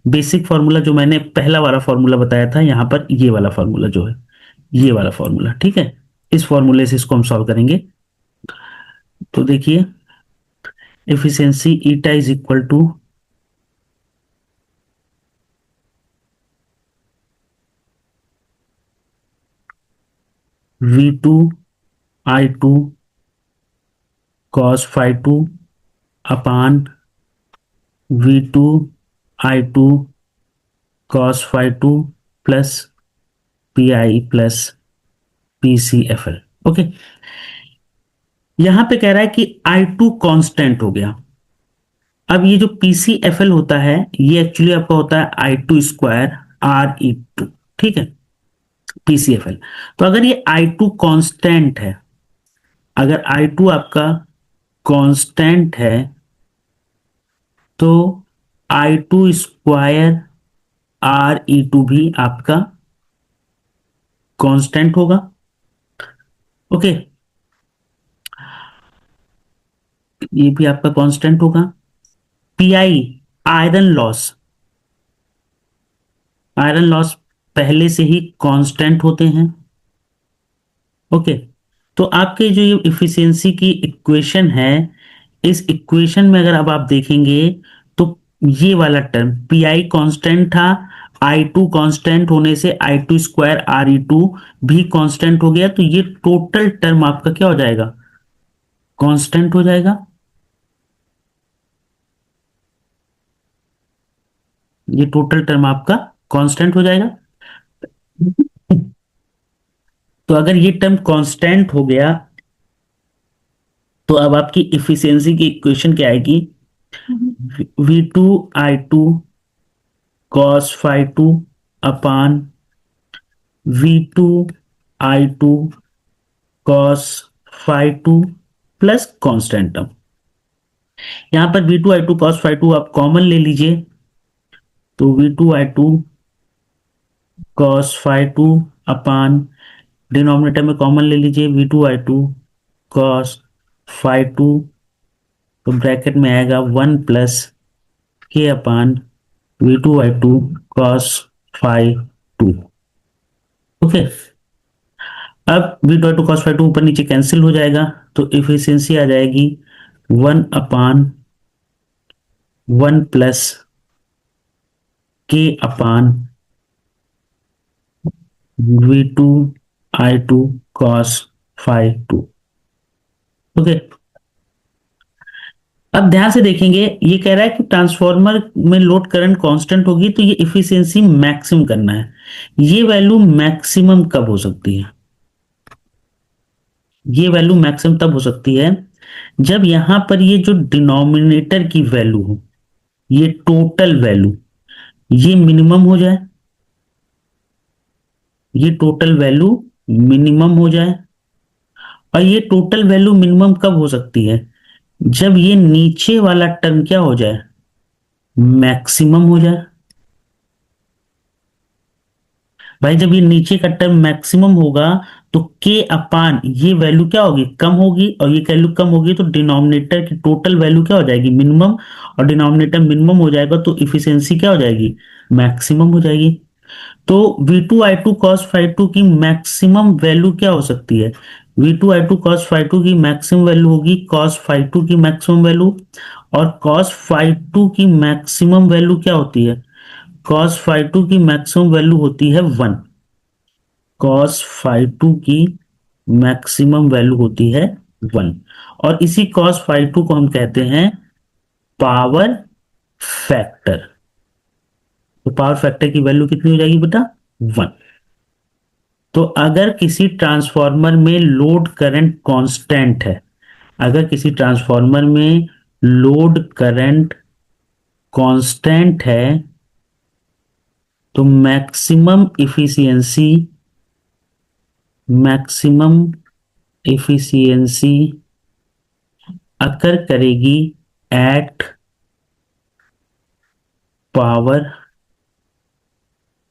बेसिक फॉर्मूला जो मैंने पहला वाला फॉर्मूला बताया था, यहाँ पर ये वाला फॉर्मूला जो है, ये वाला फॉर्मूला, ठीक है। इस फॉर्मूले से इसको हम सॉल्व करेंगे। तो देखिए, efficiency eta is equal to V2 I2 cos phi 2 upon V2 I2 cos phi 2 plus PI plus PCFL। Okay, यहां पे कह रहा है कि I2 कांस्टेंट हो गया। अब ये जो PCFL होता है, ये एक्चुअली आपका होता है I2 स्क्वायर RE2, ठीक है, PCFL। तो अगर ये I2 कांस्टेंट है, अगर I2 आपका कांस्टेंट है, तो I2 स्क्वायर RE2 भी आपका कांस्टेंट होगा। ओके, ये भी आपका कांस्टेंट होगा। PI, iron loss, iron loss पहले से ही कांस्टेंट होते हैं। ओके, तो आपके जो ये इफिशियंसी की इक्वेशन है, इस इक्वेशन में अगर अब आप देखेंगे, तो ये वाला टर्म पी आई कॉन्स्टेंट था, I2 कांस्टेंट होने से I2 स्क्वायर RE2 भी कांस्टेंट हो गया, तो ये टोटल टर्म आपका क्या हो जाएगा, कांस्टेंट हो जाएगा। ये टोटल टर्म आपका कांस्टेंट हो जाएगा। तो अगर ये टर्म कांस्टेंट हो गया, तो अब आपकी इफिशियंसी की इक्वेशन क्या आएगी, V2 I2 cos phi 2 upon V2 I2 cos phi 2 plus constant term. यहां पर V2 I2 cos phi 2 आप कॉमन ले लीजिए, तो V2 I2 cos phi 2 अपान, डिनोमिनेटर में कॉमन ले लीजिए, V2 I2 cos phi 2, तो ब्रैकेट में आएगा 1 प्लस के अपान V2 I2 cos phi 2। Okay, अब V2 cos phi 2 ऊपर नीचे कैंसिल हो जाएगा, तो इफिशियंसी आ जाएगी 1 प्लस के अपान V2 I2 cos phi 2। Okay, अब ध्यान से देखेंगे, ये कह रहा है कि ट्रांसफार्मर में लोड करंट कांस्टेंट होगी, तो ये इफिशियंसी मैक्सिमम करना है। ये वैल्यू मैक्सिमम कब हो सकती है, ये वैल्यू मैक्सिमम तब हो सकती है जब यहां पर ये जो डिनोमिनेटर की वैल्यू हो, ये टोटल वैल्यू, ये मिनिमम हो जाए, ये टोटल वैल्यू मिनिमम हो जाए। और ये टोटल वैल्यू मिनिमम कब हो सकती है, जब ये नीचे वाला टर्म क्या हो जाए, मैक्सिमम हो जाए। भाई जब ये नीचे का टर्म मैक्सिमम होगा, तो के अपान ये वैल्यू क्या होगी, कम होगी, और ये वैल्यू कम होगी, तो डिनोमिनेटर की टोटल वैल्यू क्या हो जाएगी, मिनिमम, और डिनोमिनेटर मिनिमम हो जाएगा, तो इफिशियंसी क्या हो जाएगी, मैक्सिमम हो जाएगी। तो V2 I2 cos phi 2 की मैक्सिमम वैल्यू क्या हो सकती है, V2 I2 cos phi 2 की मैक्सिमम वैल्यू होगी cos phi 2 की मैक्सिमम वैल्यू, और cos phi 2 की मैक्सिमम वैल्यू क्या होती है, cos phi 2 की मैक्सिमम वैल्यू होती है 1, cos phi 2 की मैक्सिमम वैल्यू होती है 1। और इसी cos phi 2 को हम कहते हैं पावर फैक्टर। तो पावर फैक्टर की वैल्यू कितनी हो जाएगी बेटा, 1। तो अगर किसी ट्रांसफार्मर में लोड करंट कांस्टेंट है, अगर किसी ट्रांसफार्मर में लोड करंट कांस्टेंट है, तो मैक्सिमम इफिशियंसी अकर करेगी एट पावर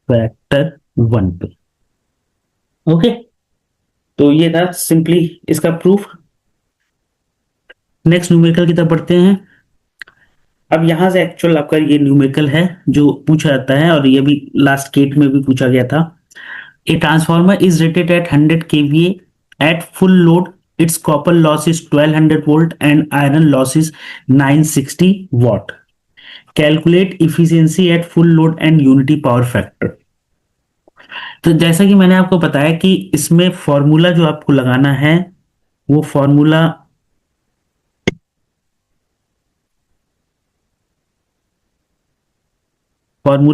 फैक्टर 1 पे। ओके, तो ये था सिंपली इसका प्रूफ। नेक्स्ट न्यूमेरिकल की तरफ बढ़ते हैं। अब यहां से एक्चुअल आपका ये न्यूमेरिकल है जो पूछा जाता है, और ये भी लास्ट केट में भी पूछा गया था। A transformer is rated at 100 kVA at full load, its copper loss is 1200 volt and iron loss is 960 watt. Calculate efficiency at full load and unity power factor. तो जैसा कि मैंने आपको बताया कि इसमें फॉर्मूला जो आपको लगाना है, वो फॉर्मूला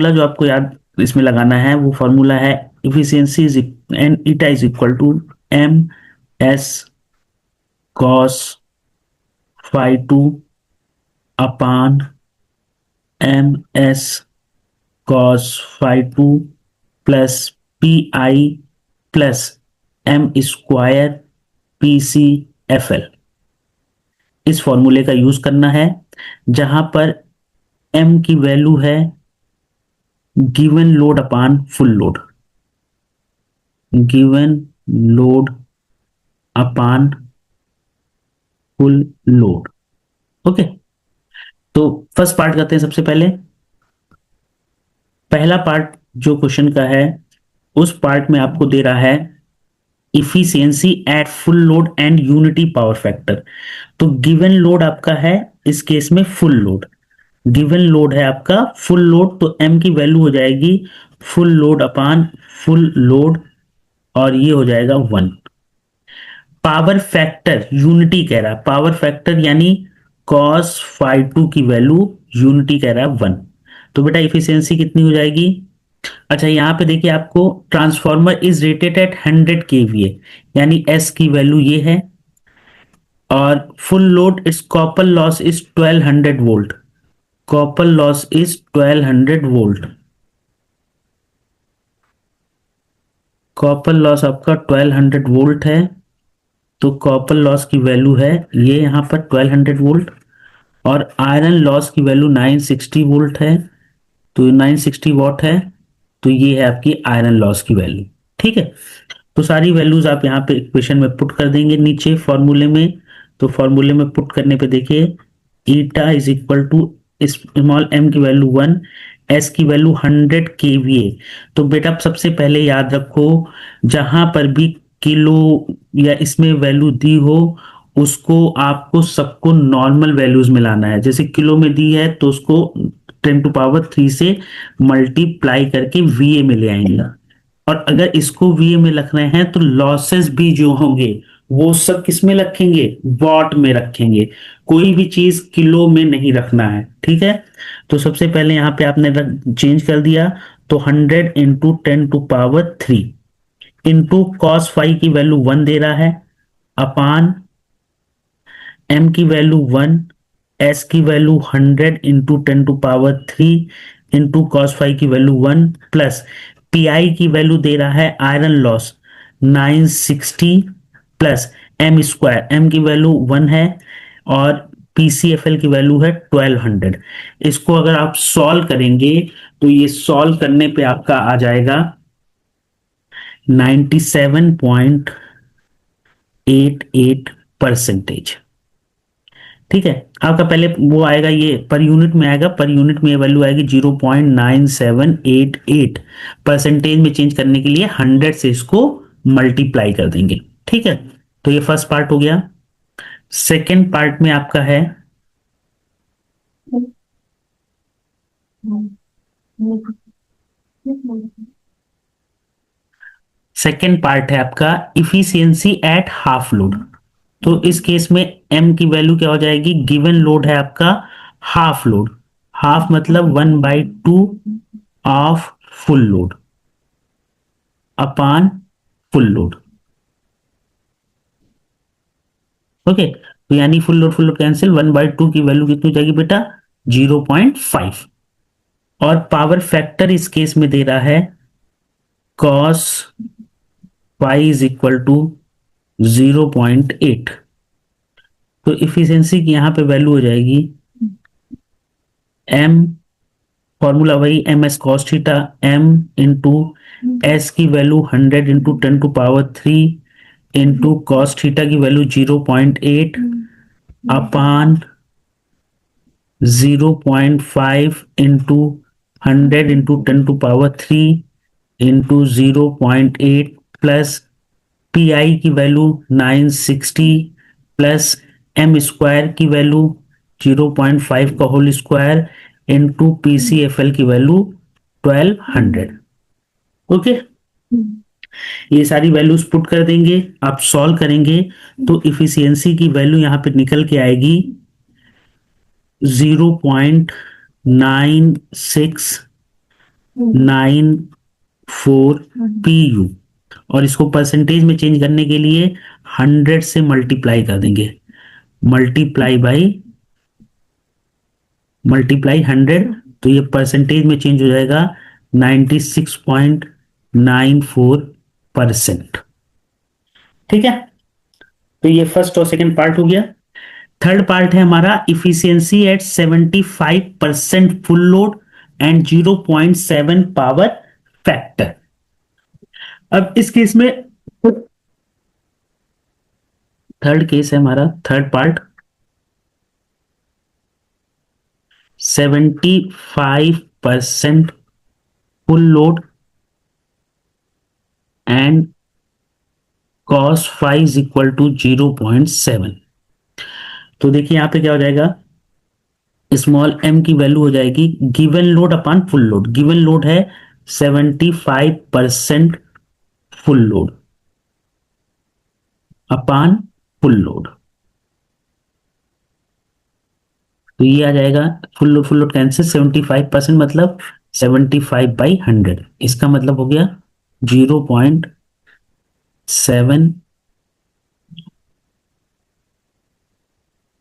जो आपको याद इसमें लगाना है वो फॉर्मूला है efficiency is an eta is equal to M S cos phi two upon M S cos phi two plus P I plus M square P C F L. इस फॉर्मूले का यूज करना है जहां पर एम की value है given load upon full load, given load upon full load. Okay, तो फर्स्ट पार्ट करते हैं। सबसे पहले पहला पार्ट जो क्वेश्चन का है, उस पार्ट में आपको दे रहा है efficiency eight full load and unity power factor. तो गिवन लोड आपका है इस केस में फुल लोड, गिवन लोड है आपका फुल लोड, तो एम की वैल्यू हो जाएगी full load upon full load, और ये हो जाएगा 1। पावर फैक्टर यूनिटी कह रहा है, पावर फैक्टर यानी कॉस फाई टू की वैल्यू यूनिटी कह रहा है 1। तो बेटा इफिशियंसी कितनी हो जाएगी? अच्छा, यहां पे देखिए आपको transformer is rated at 100 KVA, यानी एस की वैल्यू ये है, और full load it's copper loss is 1200 volt, copper loss is 1200 volt, copper loss आपका 1200 वोल्ट है। तो कॉपर लॉस की वैल्यू है ये यहां पर 1200 वोल्ट, और आयरन लॉस की वैल्यू 960 वोल्ट है, तो 960 वॉट है। तो ये है आपकी आयरन लॉस की वैल्यू। ठीक है, तो सारी वैल्यूज आप यहाँ पे इक्वेशन में पुट कर देंगे नीचे फॉर्मूले में। तो फॉर्मूले में पुट करने पे देखिए eta is equal to small M की वैल्यू 1, एस की वैल्यू 100 केवीए। तो बेटा सबसे पहले याद रखो, जहां पर भी किलो या इसमें वैल्यू दी हो उसको आपको सबको नॉर्मल वैल्यूज में लाना है। जैसे किलो में दी है तो उसको 10⁻³ से मल्टीप्लाई करके वीए में ले आएंगे, और अगर इसको वीए में रख रहे हैं तो लॉसेस भी जो होंगे वो सब किस में रखेंगे? वॉट में रखेंगे। कोई भी चीज किलो में नहीं रखना है। ठीक है, तो सबसे पहले यहां पे आपने चेंज कर दिया, तो 100 इंटू 10⁻³ इंटू कॉस फाई की वैल्यू 1 दे रहा है, अपान एम की वैल्यू 1, एस की value 100 into 10⁻³ into cos phi की वैल्यू 1, प्लस पी आई की वैल्यू दे रहा है iron loss 960, plus M square, M की वैल्यू 1 है, और पीसीएफएल की वैल्यू है 1200। इसको अगर आप सॉल्व करेंगे तो ये सॉल्व करने पे आपका आ जाएगा 97.88%। ठीक है, आपका पहले वो आएगा, ये पर यूनिट में आएगा, पर यूनिट में ये वैल्यू आएगी 0.9788। परसेंटेज में चेंज करने के लिए 100 से इसको मल्टीप्लाई कर देंगे। ठीक है, तो ये फर्स्ट पार्ट हो गया। सेकेंड पार्ट में आपका है सेकेंड पार्ट है आपका इफिशियंसी एट हाफ लोड। तो इस केस में एम की वैल्यू क्या हो जाएगी? गिवन लोड है आपका हाफ लोड, हाफ मतलब 1/2 of full load upon full load. Okay, तो यानी फुल लोड कैंसिल, 1/2 की वैल्यू कितनी हो जाएगी बेटा? 0.5। और पावर फैक्टर इस केस में दे रहा है cos phi is equal to 0.8। तो इफिशियंसी की यहां पे वैल्यू हो जाएगी एम, फॉर्मूला वही M S cos theta, M into S की value 100 into 10⁻³ into cos theta की value 0.8 upon 0.5 into 100 into 10⁻³ into 0.8 plus P I की वैल्यू 960 प्लस एम स्क्वायर की वैल्यू 0.5 का whole square into P C F L की value 1200। Okay, ये सारी values put कर देंगे, आप सॉल्व करेंगे तो इफिशियंसी की वैल्यू यहां पे निकल के आएगी 0.9694 PU, और इसको परसेंटेज में चेंज करने के लिए 100 से मल्टीप्लाई कर देंगे, मल्टीप्लाई 100, तो ये परसेंटेज में चेंज हो जाएगा 96.94%। ठीक है, तो ये फर्स्ट और सेकंड पार्ट हो गया। थर्ड पार्ट है हमारा efficiency at 75% full load and 0.7 power factor. अब इस केस में थर्ड केस है हमारा, third part 75% full load and cos phi is equal to 0.7। तो देखिए यहां पे क्या हो जाएगा, स्मॉल m की वैल्यू हो जाएगी given load upon full load. Given load है 75% full load upon full load, तो ये आ जाएगा फुल लोड कैंसिल, 75% मतलब 75/100, इसका मतलब हो गया 0.7।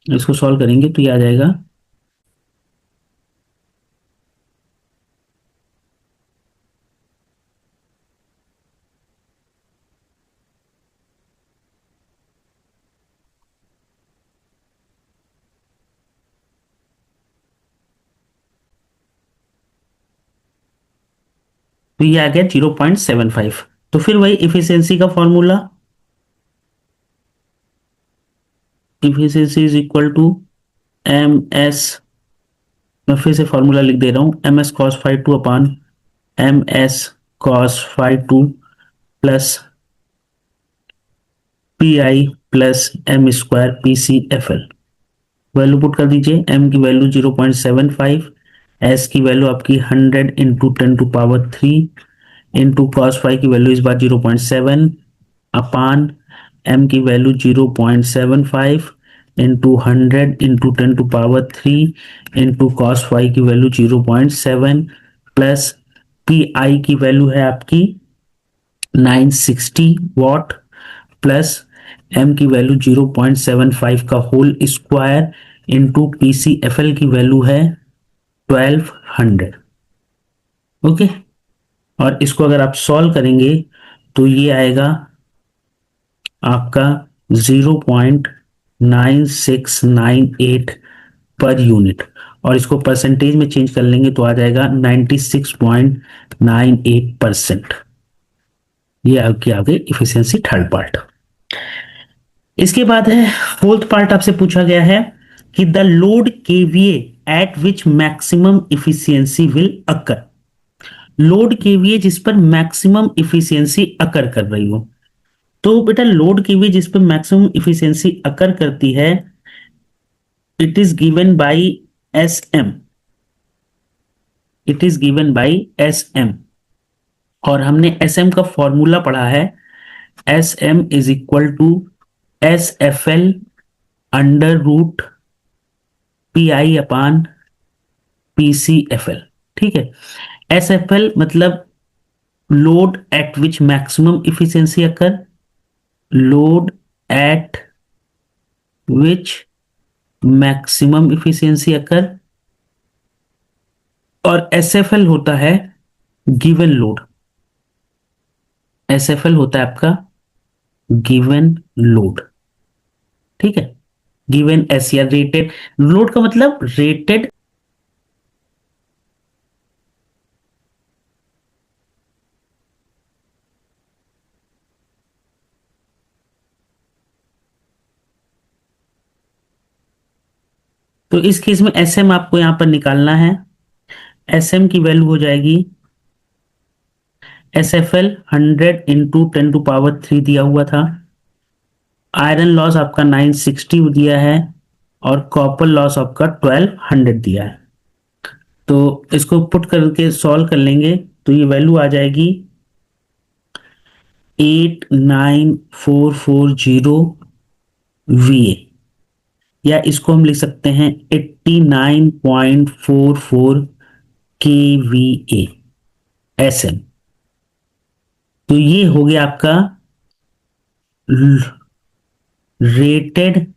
इसको सॉल्व करेंगे तो ये आ जाएगा तो ये आ गया 0.75। तो फिर वही इफिशियंसी का formula, efficiency is equal to M S, मैं फिर से फॉर्मूला लिख दे रहा हूं, M S cos phi two upon M S cos phi two plus P I plus M square P C F L. Value put कर दीजिए, M की वैल्यू 0.75, एस की वैल्यू आपकी 100 इंटू 10⁻³ इंटू कॉस फाइव की value इस बार 0.7 upon M की value 0.75 into 100 into 10⁻³ into cos phi की वैल्यू 0.7 प्लस पी आई की वैल्यू है आपकी 960 वाट प्लस एम की वैल्यू 0.75 का whole square into P C F L की वैल्यू है 1200। ओके, और इसको अगर आप सॉल्व करेंगे तो ये आएगा आपका 0.9698 पर यूनिट, और इसको परसेंटेज में चेंज कर लेंगे तो आ जाएगा 96.98%। ये आपकी आ गई इफिशियंसी थर्ड पार्ट। इसके बाद है फोर्थ पार्ट, आपसे पूछा गया है कि the load KVA eight which maximum efficiency will occur. Load KVA जिस पर मैक्सिमम इफिशियंसी अकर कर रही हो, तो बेटा लोड केवीए जिस पर मैक्सिमम इफिशियंसी अकर करती है, it is given by S M, it is given by S M, और हमने एस एम का फॉर्मूला पढ़ा है, S M is equal to S F L under root P I upon P C F L. ठीक है, S F L मतलब load at which maximum efficiency occur, load at which maximum efficiency occur, और S F L होता है given load, S F L होता है आपका given load. ठीक है, गिवन एस या रेटेड लोड का मतलब रेटेड, तो इस केस में एस एम आपको यहां पर निकालना है। एस एम की वैल्यू हो जाएगी एस एफ एल 100 × 10⁻³ दिया हुआ था। आयरन लॉस आपका 960 दिया है और कॉपर लॉस आपका 1200 दिया है। तो इसको पुट करके सॉल्व कर लेंगे तो ये वैल्यू आ जाएगी 89440 VA, या इसको हम लिख सकते हैं 89.44 kVA SM। तो ये हो गया आपका rated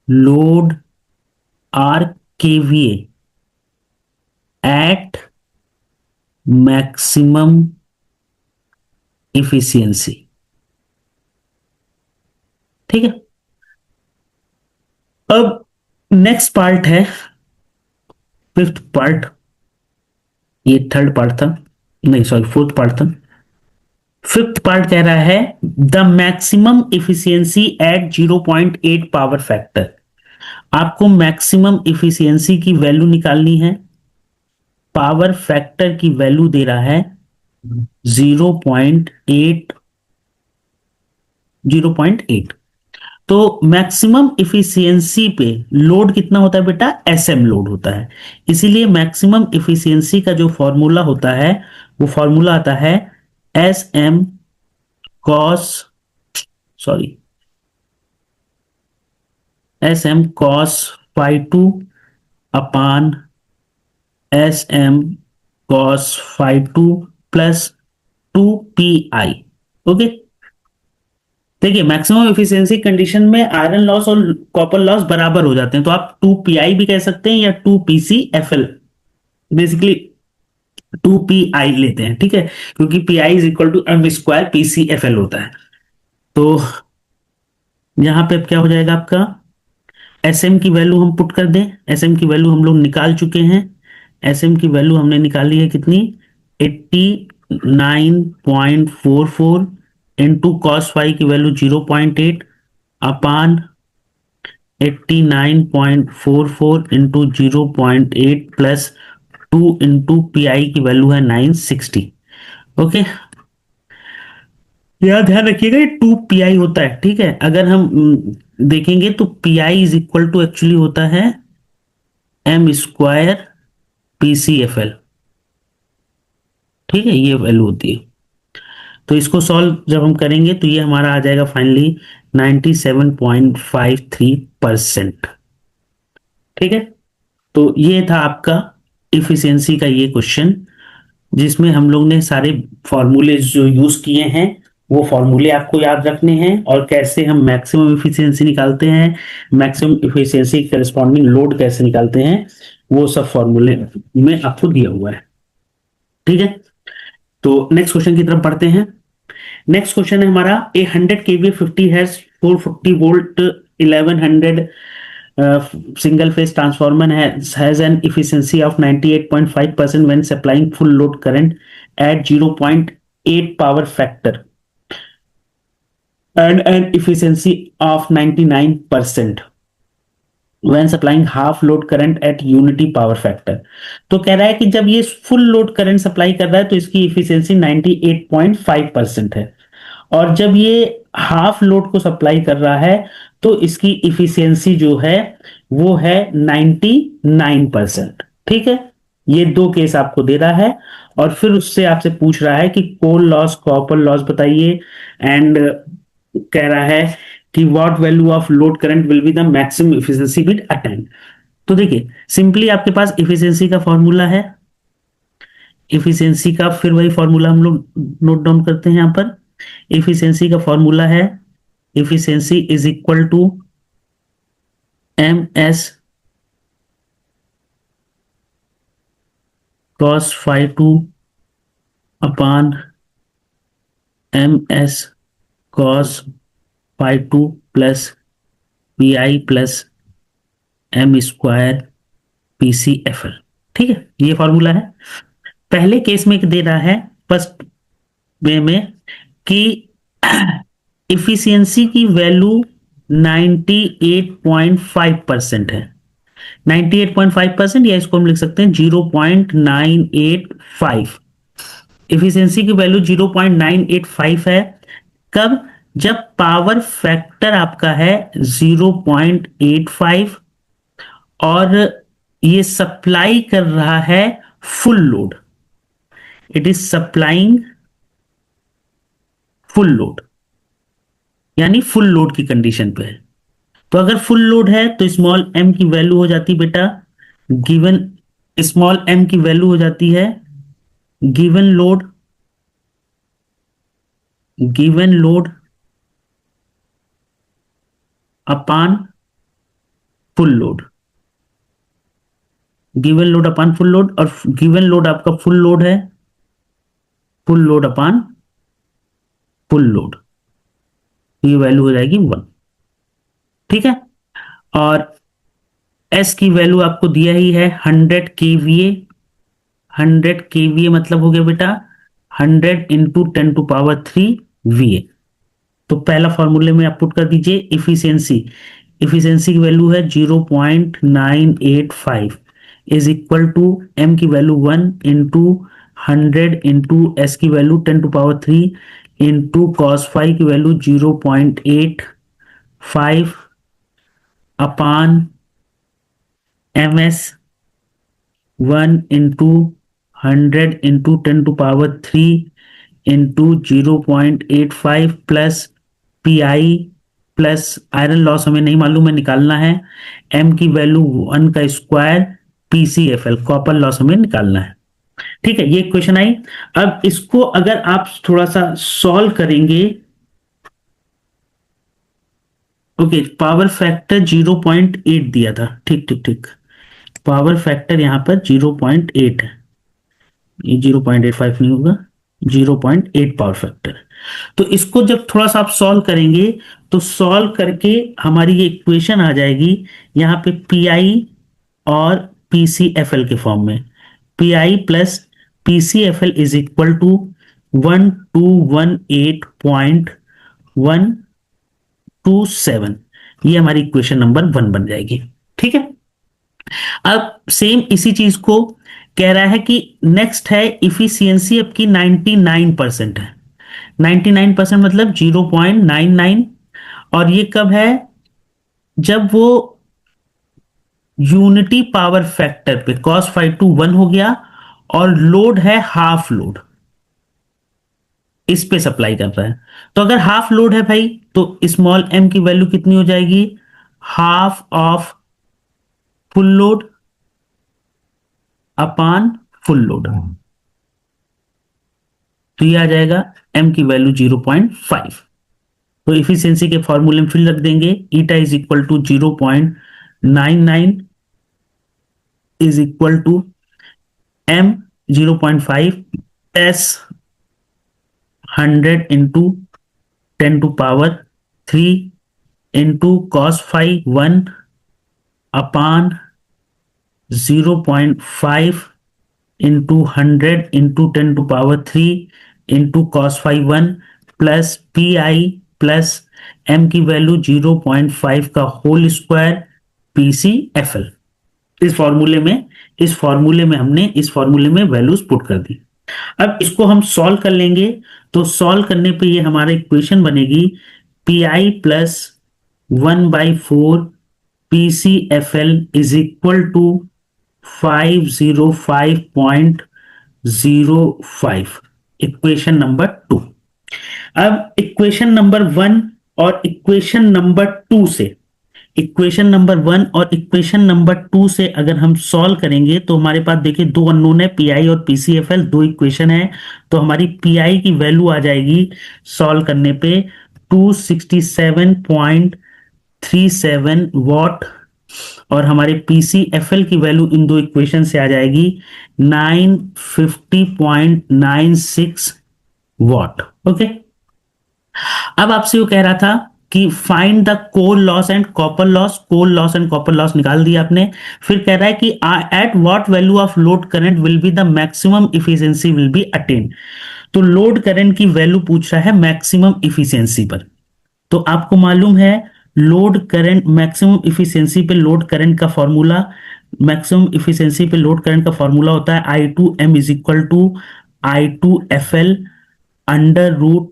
load R KVA at maximum efficiency. ठीक है, अब नेक्स्ट पार्ट है फिफ्थ पार्ट, ये थर्ड पार्ट था, नहीं सॉरी फोर्थ पार्ट था। फिफ्थ पार्ट कह रहा है the maximum efficiency at 0.8 power factor. आपको मैक्सिमम इफिशियंसी की वैल्यू निकालनी है। पावर फैक्टर की वैल्यू दे रहा है 0.8, 0.8। तो मैक्सिमम इफिशियंसी पे लोड कितना होता है बेटा, एसएम लोड होता है। इसीलिए मैक्सिमम इफिशियंसी का जो फॉर्मूला होता है वो फॉर्मूला आता है S M cos, sorry, S M cos phi two upon S M cos phi two plus 2 PI। Okay, देखिए मैक्सिमम एफिशिएंसी कंडीशन में आयरन लॉस और कॉपर लॉस बराबर हो जाते हैं, तो आप 2 PI भी कह सकते हैं या 2 PCFL, बेसिकली 2 PI लेते हैं। ठीक है, क्योंकि PI is equal to m² PCFL होता है। तो यहां पे अब क्या हो जाएगा आपका, एस एम की वैल्यू हम पुट कर दें। एस एम की वैल्यू हम लोग निकाल चुके हैं। एस एम की वैल्यू हमने निकाली है कितनी, 89.44 इंटू कॉस फाई की वैल्यू 0.8 अपान 89.44 इंटू 0.8 प्लस 2 इंटू PI की वैल्यू है 960। ओके, यह ध्यान रखिएगा ये 2 PI होता है। ठीक है, अगर हम देखेंगे तो PI is equal to actually होता है m² PCFL। ठीक है, ये वैल्यू होती है। तो इसको सॉल्व जब हम करेंगे तो ये हमारा आ जाएगा फाइनली 97.53%। ठीक है, तो ये था आपका इफिशियंसी का ये क्वेश्चन, जिसमें हम लोग ने सारे फॉर्मूले जो यूज किए हैं वो फॉर्मूले आपको याद रखने हैं, और कैसे हम मैक्सिमम इफिशियंसी निकालते हैं, मैक्सिमम इफिशियंसी करस्पॉन्डिंग लोड कैसे निकालते हैं, वो सब फॉर्मूले में आपको दिया हुआ है। ठीक है, तो नेक्स्ट क्वेश्चन की तरफ बढ़ते हैं। नेक्स्ट क्वेश्चन है हमारा, ए 100 kVA 50 has 440 volt 1100 single phase transformer has an efficiency of 98.5% when supplying full load current at 0.8 power factor and an efficiency of 99% when supplying half load current at unity power factor। तो कह रहा है कि जब ये full load current supply कर रहा है तो इसकी इफिशियंसी 98.5% है, और जब ये हाफ लोड को सप्लाई कर रहा है तो इसकी इफिशियंसी जो है वो है 99%। ठीक है, ये दो केस आपको दे रहा है, और फिर उससे आपसे पूछ रहा है कि कोल लॉस कॉपर लॉस बताइए, एंड कह रहा है कि what value of load current will be the maximum efficiency with attend. तो देखिए सिंपली आपके पास इफिशियंसी का फॉर्मूला है, इफिशियंसी का फिर वही फॉर्मूला हम लोग नोट डाउन करते हैं यहां पर। इफिशियंसी का फॉर्मूला है efficiency is equal to MS cos phi 2 upon MS cos phi 2 plus PI plus m² PCFL। ठीक है, ये फॉर्मूला है। पहले केस में दे रहा है फर्स्ट वे में कि इफिशियंसी की वैल्यू 98.5% है। 98.5% या इसको हम लिख सकते हैं 0.985। इफिशियंसी की वैल्यू 0.985 है। कब? जब पावर फैक्टर आपका है 0.85 और ये सप्लाई कर रहा है full load. It is supplying full load, यानी फुल लोड की कंडीशन पे है। तो अगर फुल लोड है तो स्मॉल एम की वैल्यू हो जाती बेटा गिवन, स्मॉल एम की वैल्यू हो जाती है given load, given load upon full load, given load upon full load. और गिवन लोड आपका फुल लोड है, full load upon full load, ये वैल्यू हो जाएगी 1। ठीक है। और एस की वैल्यू आपको दिया ही है 100 केवीए। 100 केवीए मतलब हो गया बेटा 100 इंटू 10⁻³ वीए। तो पहला फॉर्मूले में आप पुट कर दीजिए इफिशियंसी। इफिशियंसी की वैल्यू है 0.985 इज इक्वल टू एम की वैल्यू 1 इंटू 100 इंटू एस की वैल्यू 10⁻³ इंटू कॉस फाइव की value 0.85 upon M S 1 into 100 into 10⁻³ into 0.85 plus P I plus iron loss हमें नहीं मालूम है, निकालना है। एम की वैल्यू 1 का स्क्वायर PCFL कॉपर लॉस हमें निकालना है। ठीक है, ये क्वेश्चन आई। अब इसको अगर आप थोड़ा सा सॉल्व करेंगे, ओके, पावर फैक्टर 0.8 दिया था। ठीक ठीक ठीक, पावर फैक्टर यहां पर 0.8 है, ये 0.85 नहीं होगा, 0.8 पावर फैक्टर। तो इसको जब थोड़ा सा आप सॉल्व करेंगे तो सॉल्व करके हमारी ये इक्वेशन आ जाएगी यहां पे PI और PCFL के फॉर्म में। PI plus PCFL is equal to 1218.127, ये हमारी इक्वेशन नंबर 1 बन जाएगी। ठीक है। अब सेम इसी चीज को कह रहा है कि नेक्स्ट है इफिशियंसी आपकी 99% है। 99% मतलब 0.99। और ये कब है? जब वो यूनिटी पावर फैक्टर पे cos फाइव टू 1 हो गया और लोड है हाफ लोड, इस पे सप्लाई कर रहा है। तो अगर हाफ लोड है भाई तो स्मॉल एम की वैल्यू कितनी हो जाएगी? Half of full load upon full load. तो ये आ जाएगा एम की वैल्यू 0.5। तो इफिशियंसी के फॉर्मूले में फिर रख देंगे eta is equal to 0.99 is equal to M 0.5 S 100 into 10⁻³ into cos phi 1 upon 0.5 into 100 into 10⁻³ into cos phi 1 plus PI plus M की वैल्यू 0.5 का होल स्क्वायर PCFL। इस फॉर्मूले में हमने इस फॉर्मूले में वैल्यूज पुट कर दी। अब इसको हम सॉल्व कर लेंगे। तो सॉल्व करने पे ये हमारा इक्वेशन बनेगी PI plus 1/4 PCFL is equal to 505.05, equation number 2। अब इक्वेशन नंबर 1 और इक्वेशन नंबर 2 से, इक्वेशन नंबर 1 और इक्वेशन नंबर 2 से अगर हम सॉल्व करेंगे तो हमारे पास देखिए दो अननोन है, PI और PCFL, दो इक्वेशन है। तो हमारी PI की वैल्यू आ जाएगी सॉल्व करने पे 267.37 वॉट और हमारे PCFL की वैल्यू इन दो इक्वेशन से आ जाएगी 950.96 वॉट। ओके। अब आपसे वो कह रहा था कि find the core loss and copper loss. Core loss and copper loss निकाल दिया आपने। फिर कह रहा है कि at what value of load current will be the maximum efficiency will be attain. तो लोड करंट की वैल्यू पूछ रहा है मैक्सिमम इफिशियंसी पर। तो आपको मालूम है लोड करंट मैक्सिमम इफिशियंसी पे लोड करंट का फॉर्मूला, मैक्सिमम इफिशियंसी पे लोड करंट का फॉर्मूला होता है I2M is equal to I2FL under root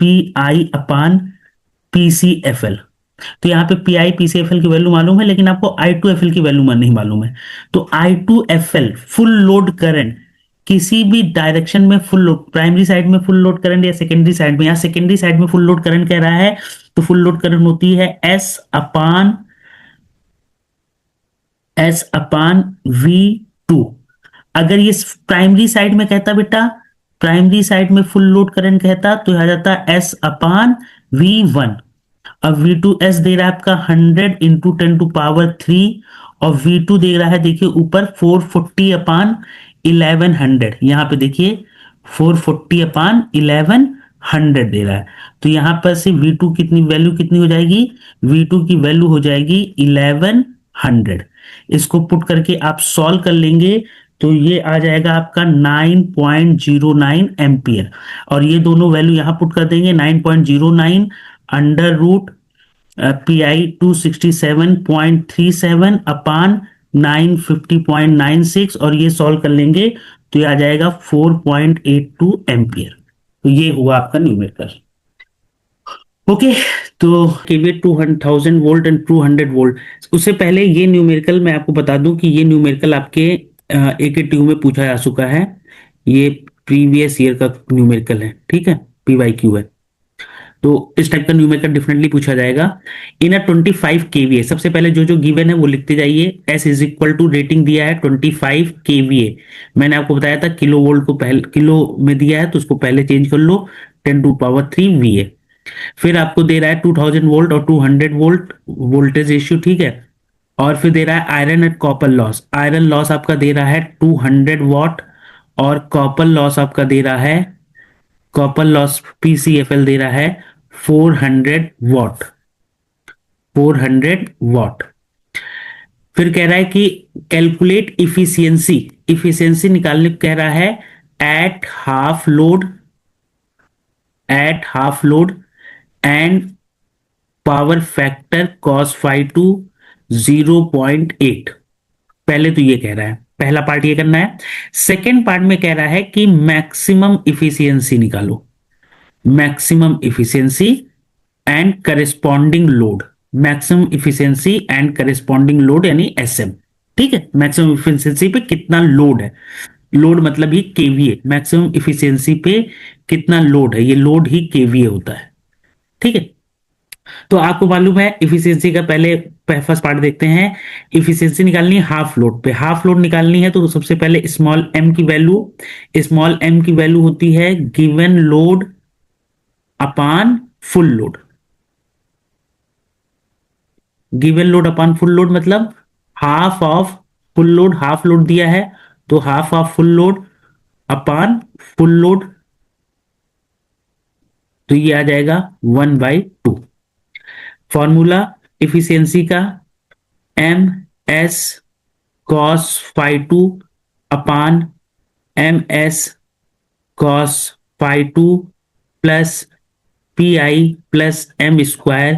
PI/, PCFL। तो यहाँ पे PI/PCFL की वैल्यू मालूम है, लेकिन आपको I2FL की वैल्यू नहीं मालूम है। तो I2FL फुल लोड करंट, किसी भी डायरेक्शन में फुल लोड, प्राइमरी साइड में फुल लोड करंट या सेकेंडरी साइड में, यहाँ सेकेंडरी साइड में फुल लोड करंट कह रहा है, तो फुल लोड करंट होती है S/V2। अगर ये प्राइमरी साइड में कहता बेटा, प्राइमरी साइड में फुल लोड करंट कहता, तो आ जाता S/V1। अब V2S दे रहा है आपका 100 इंटू 10⁻³ और V2 दे रहा है, देखिए ऊपर 440/1100, यहां पे देखिए 440/1100 दे रहा है। तो यहां पर से V2 कितनी वैल्यू कितनी हो जाएगी, V2 की वैल्यू हो जाएगी 1100। इसको पुट करके आप सॉल्व कर लेंगे तो ये आ जाएगा आपका 9.09 एम्पियर। और ये दोनों वैल्यू यहां पुट कर देंगे, 9.09 अंडर रूट PI267.37/950.96, और ये सॉल्व कर लेंगे तो ये आ जाएगा 4.82 एम्पियर। तो ये हुआ आपका न्यूमेरिकल। ओके, तो केवीए 2000 वोल्ट एंड 200 वोल्ट। उससे पहले ये न्यूमेरिकल मैं आपको बता दूं कि ये न्यूमेरिकल आपके AKTU में पूछा जा चुका है। ये प्रीवियस ईयर का न्यूमेरिकल है, ठीक है, PYQ है। तो इस टाइप का न्यूमेरिकल डेफिनेटली पूछा जाएगा। इन 25 केवीए, सबसे पहले जो जो गिवन है वो लिखते जाइए। S is equal to, rating दिया है 25 केवीए। मैंने आपको बताया था किलो वोल्ट को पहले किलो में दिया है, तो उसको पहले चेंज कर लो 10⁻³ VA। फिर आपको दे रहा है 2000 वोल्ट और 200 वोल्ट वोल्टेज रेशियो, ठीक है। और फिर दे रहा है iron and copper loss. Iron loss आपका दे रहा है 200 वॉट, और कॉपर लॉस आपका दे रहा है, कॉपर लॉस PCFL दे रहा है 400 वॉट, 400 वॉट। फिर कह रहा है कि कैलकुलेट इफिशियंसी, इफिशियंसी निकालने को कह रहा है at half load, at half load and power factor cos φ2 0.8। पहले तो ये कह रहा है, पहला पार्ट ये करना है। सेकेंड पार्ट में कह रहा है कि मैक्सिमम इफिशियंसी निकालो, maximum efficiency and corresponding load, maximum efficiency and corresponding load यानी SM, ठीक है। मैक्सिमम इफिशियंसी पे कितना लोड है, लोड मतलब ही केवीए, मैक्सिमम इफिशियंसी पे कितना लोड है, ये लोड ही केवीए होता है, ठीक है। तो आपको मालूम है इफिशियंसी का, पहले फर्स्ट पार्ट देखते हैं। इफिशियंसी निकालनी है हाफ लोड पे, हाफ लोड निकालनी है तो सबसे पहले स्मॉल m की वैल्यू, स्मॉल m की वैल्यू होती है given load upon full load. Given load upon full load मतलब half of full load, half load दिया है तो half of full load upon full load, तो ये आ जाएगा 1/2। फॉर्मूला इफिशियंसी का MS cos φ2 upon MS cos φ2 plus PI plus M²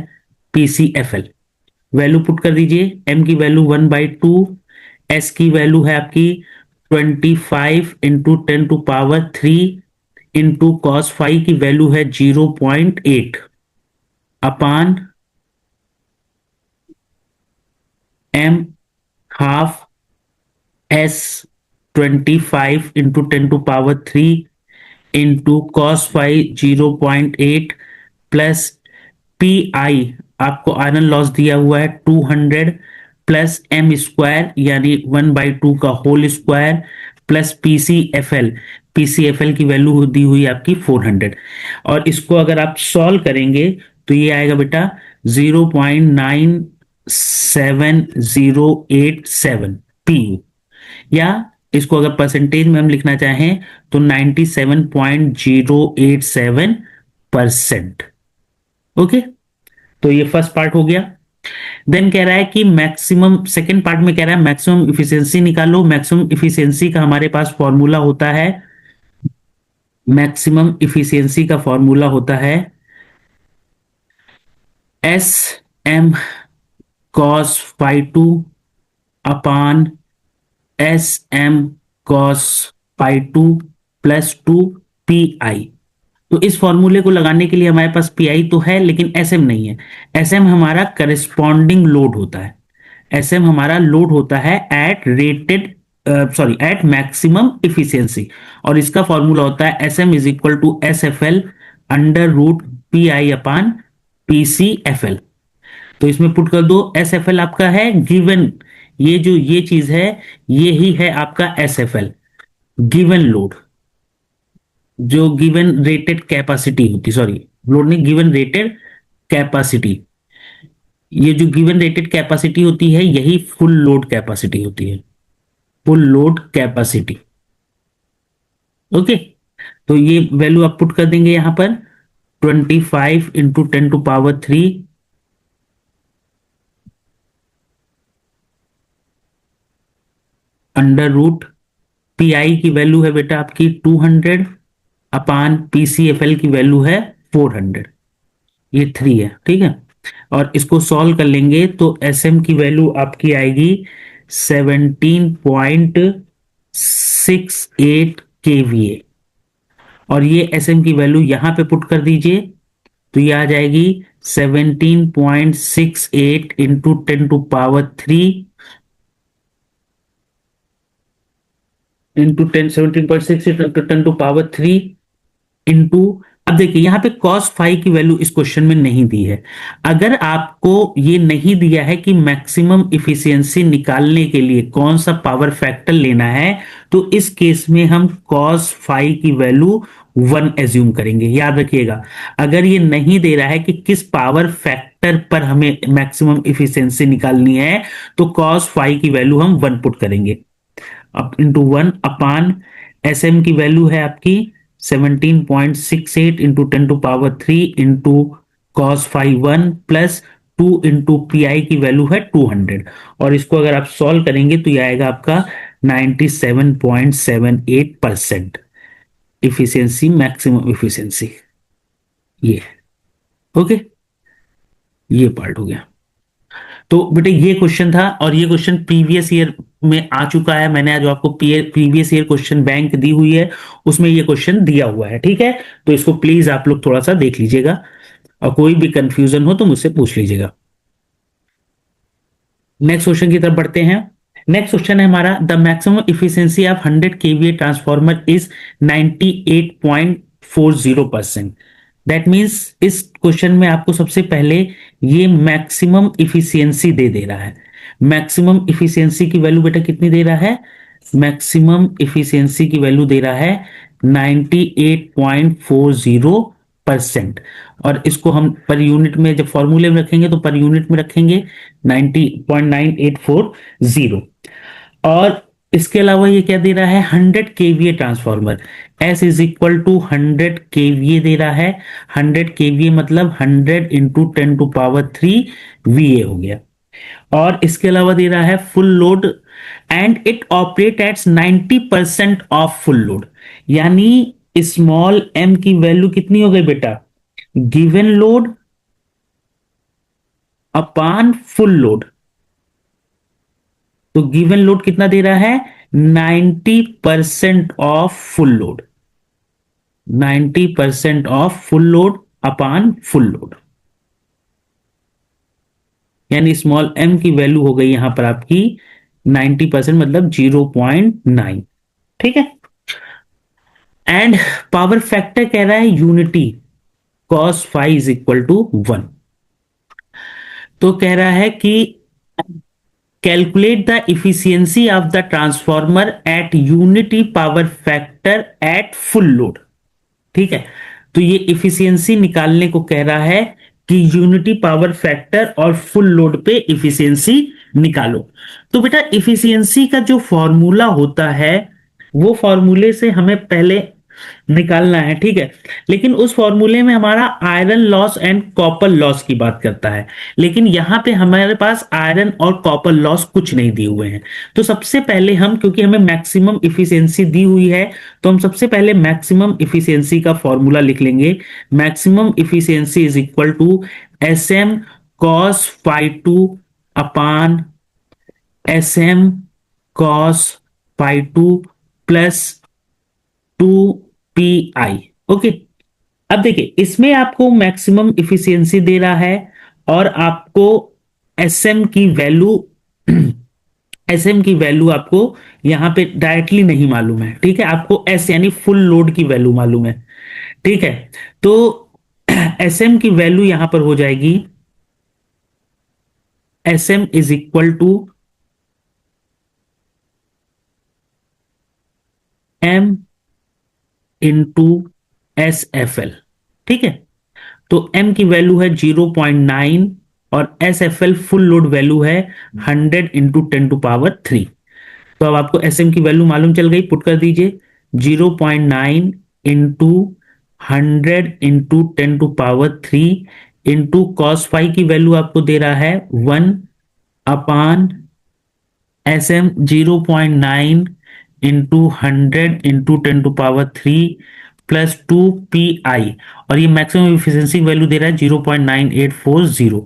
PCFL। Value put कर दीजिए, M की वैल्यू 1/2, S की वैल्यू है आपकी 25 इंटू 10⁻³ इंटू cos φ की वैल्यू है 0.8 upon M half S 25 into 10⁻³ into cos φ 0.8 plus PI, आपको आयरन लॉस दिया हुआ है 200 प्लस M² यानी 1/2 का whole square plus PCFL, PCFL की वैल्यू दी हुई आपकी 400। और इसको अगर आप सॉल्व करेंगे तो ये आएगा बेटा 0.97087 PU, या इसको अगर परसेंटेज में हम लिखना चाहें तो 97.087%। ओके, तो ये फर्स्ट पार्ट हो गया। देन कह रहा है कि मैक्सिमम, सेकंड पार्ट में कह रहा है मैक्सिमम इफिशियंसी निकालो। मैक्सिमम इफिशियंसी का हमारे पास फॉर्मूला होता है, मैक्सिमम इफिशियंसी का फॉर्मूला होता है S M cos phi two upon S M cos phi two plus two P I. तो इस फॉर्मूले को लगाने के लिए हमारे पास पी आई तो है लेकिन एस एम नहीं है। एस एम हमारा करस्पॉन्डिंग लोड होता है। एस एम हमारा लोड होता है at rated, sorry, at maximum efficiency. और इसका फॉर्मूला होता है S M is equal to S F L under root P I upon P C F L. तो इसमें पुट कर दो, एस एफ एल आपका है गिवन, ये जो ये चीज है ये ही है आपका S F L, given load, जो गिवन रेटेड कैपेसिटी होती, सॉरी लोड नहीं, गिवन रेटेड कैपेसिटी। ये जो गिवन रेटेड कैपेसिटी होती है यही फुल लोड कैपेसिटी होती है, फुल लोड कैपेसिटी। ओके, तो ये वैल्यू आप पुट कर देंगे यहां पर 25 into 10⁻³ under root P I की वैल्यू है बेटा आपकी 200 अपान पीसीएफएल की वैल्यू है 400, ये 3 है, ठीक है। और इसको सॉल्व कर लेंगे तो एस एम की वैल्यू आपकी आएगी 17.68 केवीए। और ये एस एम की वैल्यू यहां पे पुट कर दीजिए तो ये आ जाएगी 17.68 इंटू 10⁻³ इंटू 17.68 इंटू 10⁻³ इंटू, अब देखिए यहां पे cos फाई की वैल्यू इस क्वेश्चन में नहीं दी है। अगर आपको ये नहीं दिया है कि मैक्सिमम इफिशियंसी निकालने के लिए कौन सा पावर फैक्टर लेना है, तो इस केस में हम cos फाई की वैल्यू 1 एज्यूम करेंगे। याद रखिएगा, अगर ये नहीं दे रहा है कि किस पावर फैक्टर पर हमें मैक्सिमम इफिशियंसी निकालनी है, तो cos फाई की वैल्यू हम 1 पुट करेंगे, up into 1 upon S M की वैल्यू है आपकी 17.68 इंटू 10⁻³ इंटू कॉस फाई 1 प्लस 2 इंटू पी आई की वैल्यू है 200। और इसको अगर आप सॉल्व करेंगे तो ये आएगा आपका 97.78% इफिशियंसी, मैक्सिमम इफिशियंसी। ये ओके, ये पार्ट हो गया। तो बेटे ये क्वेश्चन था और ये क्वेश्चन प्रीवियस ईयर में आ चुका है। मैंने आज आपको प्रीवियस ईयर क्वेश्चन बैंक दी हुई है, उसमें ये क्वेश्चन दिया हुआ है, ठीक है। तो इसको प्लीज आप लोग थोड़ा सा देख लीजिएगा और कोई भी कंफ्यूजन हो तो मुझसे पूछ लीजिएगा। नेक्स्ट क्वेश्चन की तरफ बढ़ते हैं। नेक्स्ट क्वेश्चन है हमारा, the maximum efficiency of 100 KVA transformer is 98.40%। That means इस क्वेश्चन में आपको सबसे पहले ये मैक्सिमम इफिशियंसी दे दे रहा है। मैक्सिमम इफिशियंसी की वैल्यू बेटा कितनी दे रहा है? मैक्सिमम इफिशियंसी की वैल्यू दे रहा है 98.40%। और इसको हम पर यूनिट में जब फॉर्मूले में रखेंगे तो पर यूनिट में रखेंगे 90.9840। और इसके अलावा ये क्या दे रहा है? 100 KVA transformer, S is equal to 100 KVA दे रहा है। 100 केवीए मतलब 100 इंटू 10⁻³ वीए हो गया। और इसके अलावा दे रहा है full load and it operate at 90% of full load. यानी स्मॉल एम की वैल्यू कितनी हो गई बेटा? Given load upon full load. तो गिवन लोड कितना दे रहा है? 90% of full load, 90% of full load upon full load. यानी स्मॉल एम की वैल्यू हो गई यहां पर आपकी 90% मतलब 0.9, ठीक है। एंड पावर फैक्टर कह रहा है unity, cos phi is equal to 1। तो कह रहा है कि calculate the efficiency of the transformer at unity power factor at full load, ठीक है। तो ये इफिशियंसी निकालने को कह रहा है कि यूनिटी पावर फैक्टर और फुल लोड पे इफिशियंसी निकालो। तो बेटा इफिशियंसी का जो फॉर्मूला होता है वो फॉर्मूले से हमें पहले निकालना है, ठीक है। लेकिन उस फॉर्मूले में हमारा iron loss and copper loss की बात करता है, लेकिन यहां पे हमारे पास आयरन और कॉपर लॉस कुछ नहीं दिए हुए हैं। तो सबसे पहले हम, क्योंकि हमें मैक्सिमम इफिशियंसी दी हुई है, तो हम सबसे पहले मैक्सिमम इफिशियंसी का फॉर्मूला लिख लेंगे। Maximum efficiency is equal to S M cos phi two upon S M cos phi two plus 2 pi। Okay, अब देखिए इसमें आपको मैक्सिमम इफिशियंसी दे रहा है और आपको एसएम की वैल्यू एसएम की वैल्यू आपको यहां पे डायरेक्टली नहीं मालूम है, ठीक है, आपको एस यानी फुल लोड की वैल्यू मालूम है, ठीक है। तो एसएम की वैल्यू यहां पर हो जाएगी, SM is equal to M into S F L, ठीक है। तो m की वैल्यू है 0.9 और S F L full load value है 100 × 10⁻³ तो अब आपको एस एम की वैल्यू मालूम चल गई, पुट कर दीजिए 0.9 इंटू 100 × 10⁻³ इंटू कॉस फाई की वैल्यू आपको दे रहा है 1 S M 0.9 into 100 × 10⁻³ plus 2 pi और ये मैक्सिमम इफिशियंसी वैल्यू दे रहा है 0.9840।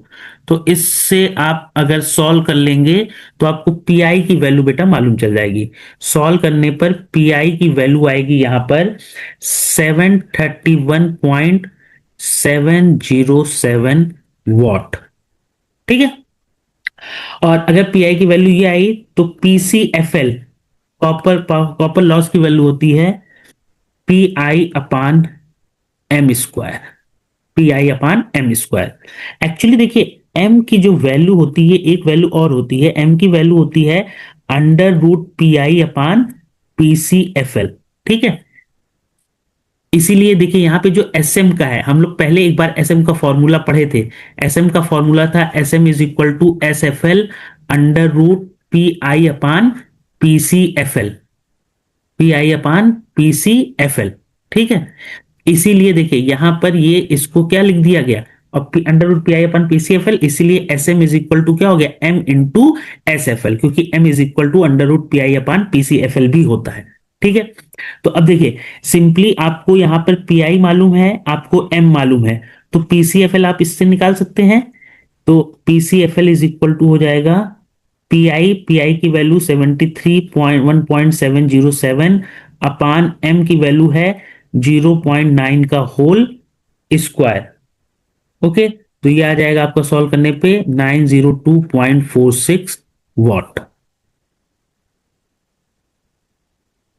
तो इससे आप अगर सॉल्व कर लेंगे तो आपको पीआई की वैल्यू बेटा मालूम चल जाएगी। सॉल्व करने पर पीआई की वैल्यू आएगी यहां पर 731.707 वॉट, ठीक है। और अगर पीआई की वैल्यू ये आई तो पीसीएफएल कॉपर लॉस की वैल्यू होती है P I upon M square, P I upon M square. Actually देखिए एम की जो वैल्यू होती है एक वैल्यू और होती है, एम की वैल्यू होती है √pi/, P C F L, ठीक है। इसीलिए देखिए यहां पे जो एस एम का है, हम लोग पहले एक बार एस एम का फॉर्मूला पढ़े थे। एस एम का फॉर्मूला था S M is equal to S F L √pi/PCFL, PI/PCFL, ठीक है। इसीलिए देखिए यहां पर ये इसको क्या लिख दिया गया और √pi/PCFL, इसीलिए S M is equal to क्या हो गया m into S F L, क्योंकि m is equal to √pi/PCFL भी होता है, ठीक है। तो अब देखिए सिंपली आपको यहां पर पीआई मालूम है, आपको एम मालूम है, तो पीसीएफएल आप इससे निकाल सकते हैं। तो पीसीएफएल इज इक्वल टू हो जाएगा पीआई, पीआई की वैल्यू 73.1.707 अपान एम की वैल्यू है 0.9 का होल स्क्वायर। ओके, तो ये आ जाएगा आपको सॉल्व करने पे 902.46 वॉट,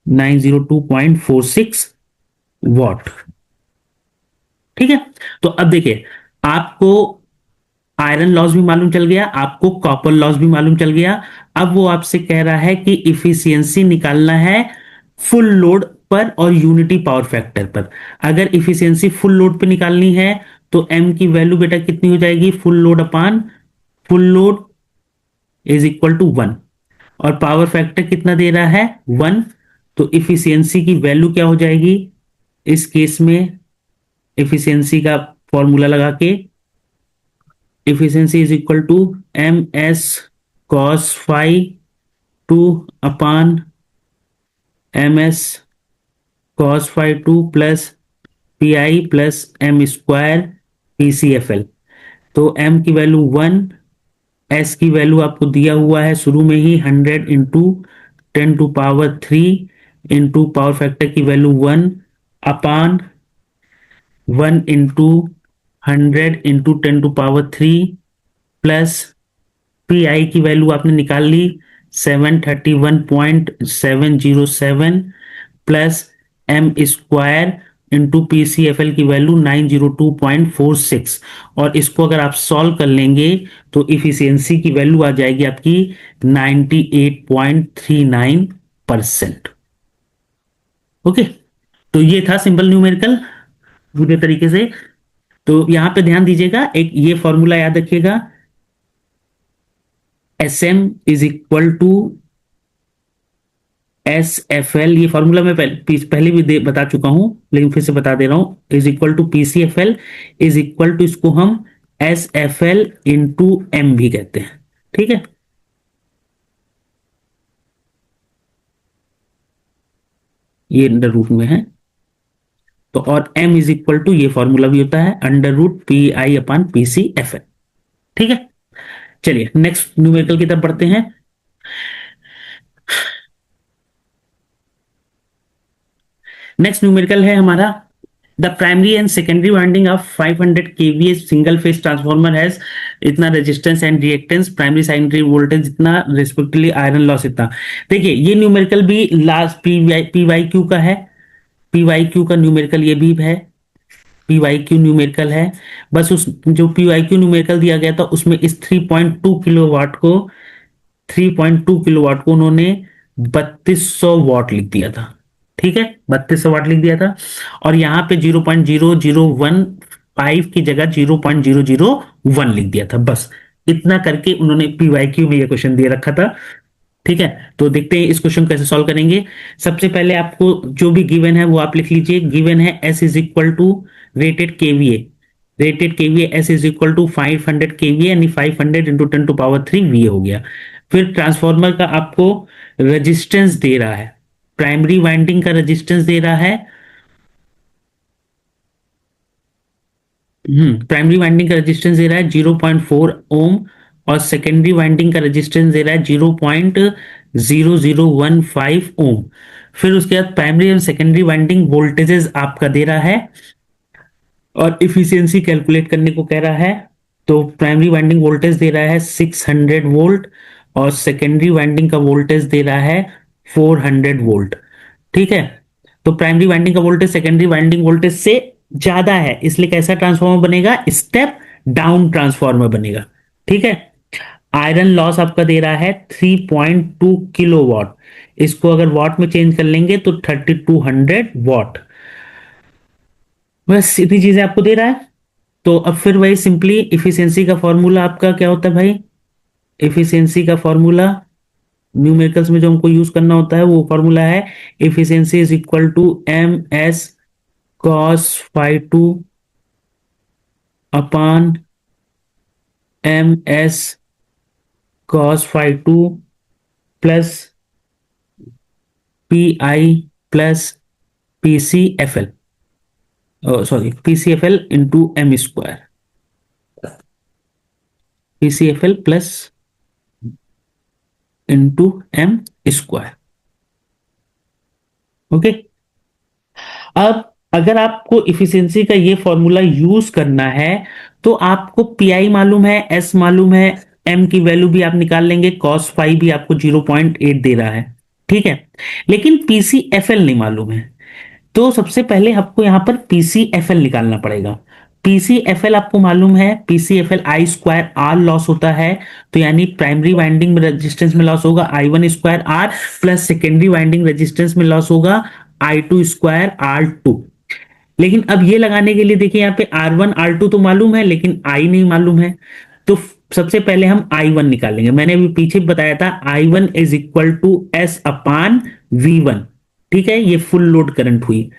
902.46 वॉट, ठीक है। तो अब देखिए आपको आयरन लॉस भी मालूम चल गया, आपको कॉपर लॉस भी मालूम चल गया। अब वो आपसे कह रहा है कि इफिशियंसी निकालना है फुल लोड पर और यूनिटी पावर फैक्टर पर। अगर इफिशियंसी फुल लोड पे निकालनी है तो एम की वैल्यू बेटा कितनी हो जाएगी, full load upon full load is equal to 1 और पावर फैक्टर कितना दे रहा है 1। तो इफिशियंसी की वैल्यू क्या हो जाएगी इस केस में, इफिशियंसी का फॉर्मूला लगा के efficiency is equal to ms cos phi 2 upon ms cos phi 2 plus P I plus M square P C F L. तो m की वैल्यू 1, s की वैल्यू आपको दिया हुआ है शुरू में ही 100 × 10⁻³ इंटू पावर फैक्टर की value 1 upon 1 into 100 × 10⁻³ plus P I की वैल्यू आपने निकाल ली 731.707 plus M square into P C F L की वैल्यू 902.46 और इसको अगर आप सॉल्व कर लेंगे तो इफिशियंसी की वैल्यू आ जाएगी आपकी 98.39%। ओके, तो ये था सिंपल न्यूमेरिकल पूरे तरीके से। तो यहां पे ध्यान दीजिएगा, एक ये फॉर्मूला याद रखिएगा, S M is equal to S F L. ये फॉर्मूला मैं पहले भी बता चुका हूं लेकिन फिर से बता दे रहा हूं, is equal to P C F L is equal to, इसको हम S F L into M भी कहते हैं, ठीक है। ये अंडर रूट में है तो, और m इज इक्वल टू ये फॉर्मूला भी होता है √PI/PCFL। ठीक है, चलिए नेक्स्ट न्यूमेरिकल की तरफ बढ़ते हैं। नेक्स्ट न्यूमेरिकल है हमारा, the primary and secondary winding of 500 KVA single phase transformer has इतना resistance and reactance, primary secondary voltage इतना, रिस्पेक्टिवली आयरन लॉस इतना। देखिए ये न्यूमेरिकल भी लास्ट पी वाई क्यू का है, पी वाई क्यू का न्यूमेरिकल ये भी है, पी वाई क्यू न्यूमेरिकल है। बस उस जो पी वाई क्यू न्यूमेरिकल दिया गया था उसमें इस 3.2 किलोवाट को उन्होंने 3200 वाट लिख दिया था। ठीक है, 3200 वाट लिख दिया था। और यहाँ पे 0.0015 की जगह 0.001 लिख दिया था, बस इतना करके उन्होंने पीवाईक्यू में ये क्वेश्चन दे रखा था। ठीक है, तो देखते हैं इस क्वेश्चन को कैसे सॉल्व करेंगे। सबसे पहले आपको जो भी गिवन है वो आप लिख लीजिए। गिवन है S is equal to rated KVA, rated KVA S is equal to 500 KVA, यानी 500 इंटू 10 to 3 वी हो गया। फिर ट्रांसफॉर्मर का आपको रेजिस्टेंस दे रहा है, प्राइमरी वाइंडिंग का रेजिस्टेंस दे रहा है, प्राइमरी वाइंडिंग का रेजिस्टेंस दे रहा है 0.4 ओम, और सेकेंडरी वाइंडिंग का रेजिस्टेंस दे रहा है 0.0015 ओम। फिर उसके बाद प्राइमरी और सेकेंडरी वाइंडिंग वोल्टेजेस आपका दे रहा है और इफिशियंसी कैलकुलेट करने को कह रहा है। तो प्राइमरी वाइंडिंग वोल्टेज दे रहा है 600 वोल्ट, और सेकेंडरी वाइंडिंग का वोल्टेज दे रहा है 400 वोल्ट। ठीक है, तो प्राइमरी वाइंडिंग का वोल्टेज सेकेंडरी वाइंडिंग वोल्टेज से ज्यादा है, इसलिए कैसा ट्रांसफॉर्मर बनेगा, स्टेप डाउन ट्रांसफॉर्मर बनेगा। ठीक है, आयरन लॉस आपका दे रहा है 3.2 किलोवाट, इसको अगर वॉट में चेंज कर लेंगे तो 3200 वॉट। बस इतनी चीजें आपको दे रहा है। तो अब फिर वही सिंपली इफिशियंसी का फॉर्मूला आपका क्या होता है भाई, इफिशियंसी का फॉर्मूला न्यूमेरिकल्स में जो हमको यूज करना होता है वो फॉर्मूला है, efficiency is equal to M S cos phi two upon M S cos phi two plus P I plus P C F L, sorry P C F L into M square, P C F L plus into M square. Okay, अब अगर आपको efficiency का ये formula use करना है तो आपको pi मालूम है, एस मालूम है, एम की वैल्यू भी आप निकाल लेंगे, कॉस फाइव भी आपको 0.8 दे रहा है। ठीक है, लेकिन पीसीएफएल नहीं मालूम है। तो सबसे पहले आपको यहां पर पीसीएफएल निकालना पड़ेगा। पीसीएफएल आपको मालूम है, PCFL I square R loss होता है, तो यानी प्राइमरी वाइंडिंग में रेजिस्टेंस में लॉस होगा I one square R, plus secondary winding resistance में लॉस होगा I two square R two. लेकिन अब ये लगाने के लिए देखिए यहाँ पे आर वन आर टू तो मालूम है लेकिन आई नहीं मालूम है। तो सबसे पहले हम आई वन निकालेंगे, मैंने अभी पीछे बताया था I one is equal to S upon V one. ठीक है, ये फुल लोड करंट हुई,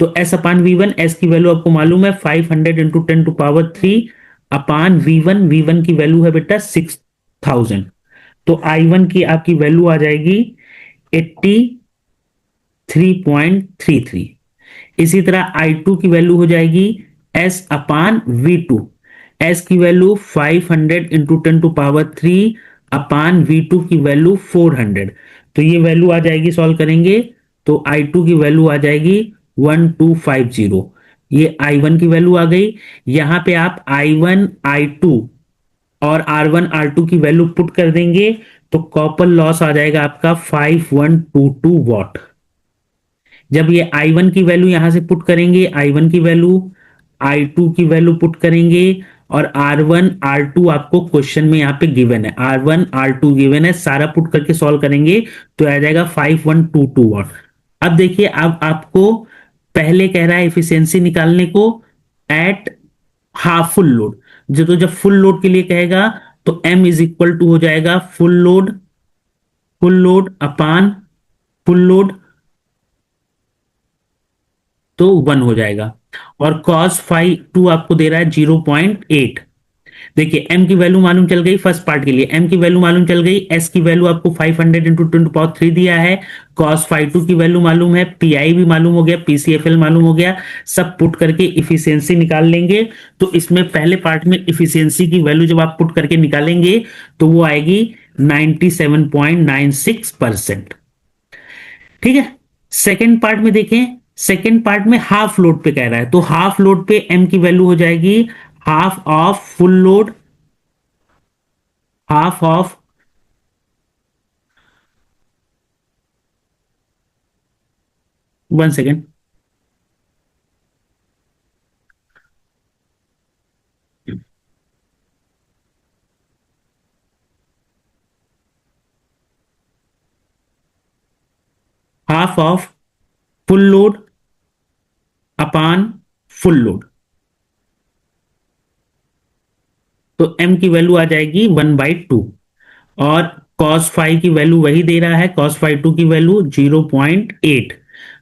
तो S upon V one, S की वैल्यू आपको मालूम है 500 into 10 to 3 upon V one की वैल्यू है बेटा 6000। तो आई वन की आपकी वैल्यू आ जाएगी 83.33। इसी तरह आई टू की वैल्यू हो जाएगी S upon V two, S की value 500 into 10 to 3 upon V two की वैल्यू 400। तो ये वैल्यू आ जाएगी, सॉल्व करेंगे तो आई टू की वैल्यू आ जाएगी 1250। ये आई वन की वैल्यू आ गई। यहां पे आप आई वन आई टू और आर वन आर टू की वैल्यू पुट कर देंगे तो कॉपर लॉस आ जाएगा आपका 5122 वॉट। जब ये आई वन की वैल्यू यहां से पुट करेंगे, आई वन की वैल्यू, आई टू की वैल्यू पुट करेंगे, और आर वन आर टू आपको क्वेश्चन में यहाँ पे गिवन है, R one R two given है, सारा पुट करके सॉल्व करेंगे तो आ जाएगा 5122 वॉट। अब देखिए, अब आपको पहले कह रहा है इफिशियंसी निकालने को एट हाफ फुल लोड। जो तो जब फुल लोड के लिए कहेगा तो एम इज इक्वल टू हो जाएगा full load upon full load, तो 1 हो जाएगा। और कॉस फाइव टू आपको दे रहा है 0.8। देखिए एम की वैल्यू मालूम चल गई, फर्स्ट पार्ट के लिए एम की वैल्यू मालूम चल गई, एस की वैल्यू आपको 500 इंटू 10 to the power 3 दिया है, कॉस फाइव टू की वैल्यू मालूम है, पीआई भी मालूम हो गया, पीसीएफएल मालूम हो गया, सब पुट करके इफिशियंसी निकाल लेंगे। तो इसमें पहले पार्ट में इफिशियंसी की वैल्यू जब आप पुट करके निकालेंगे तो वो आएगी 97.96%। ठीक है, सेकेंड पार्ट में देखें, सेकेंड पार्ट में हाफ लोड पे कह रहा है, तो हाफ लोड पे एम की वैल्यू हो जाएगी half of full load, half of, 1 second, half of full load upon full load, तो एम की वैल्यू आ जाएगी 1/2। और cos फाइव की वैल्यू वही दे रहा है, cos फाइव टू की वैल्यू 0.8।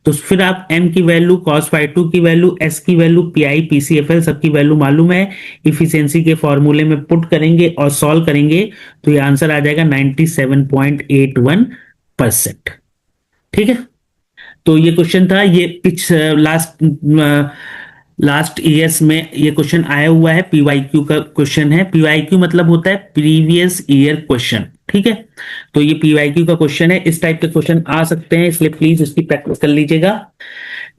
तो फिर आप m की वैल्यू, cos फाइव टू की वैल्यू, s की वैल्यू, पीआई पीसीएफएल सबकी वैल्यू मालूम है, इफिशियंसी के फॉर्मूले में पुट करेंगे और सॉल्व करेंगे तो ये आंसर आ जाएगा 97.81%। ठीक है, तो ये क्वेश्चन था, ये पिछ लास्ट लास्ट ईयर्स में ये क्वेश्चन आया हुआ है, पीवाईक्यू का क्वेश्चन है। पीवाईक्यू मतलब होता है प्रीवियस ईयर क्वेश्चन। ठीक है, तो ये पीवाईक्यू का क्वेश्चन है, इस टाइप के क्वेश्चन आ सकते हैं, इसलिए प्लीज इसकी प्रैक्टिस कर लीजिएगा।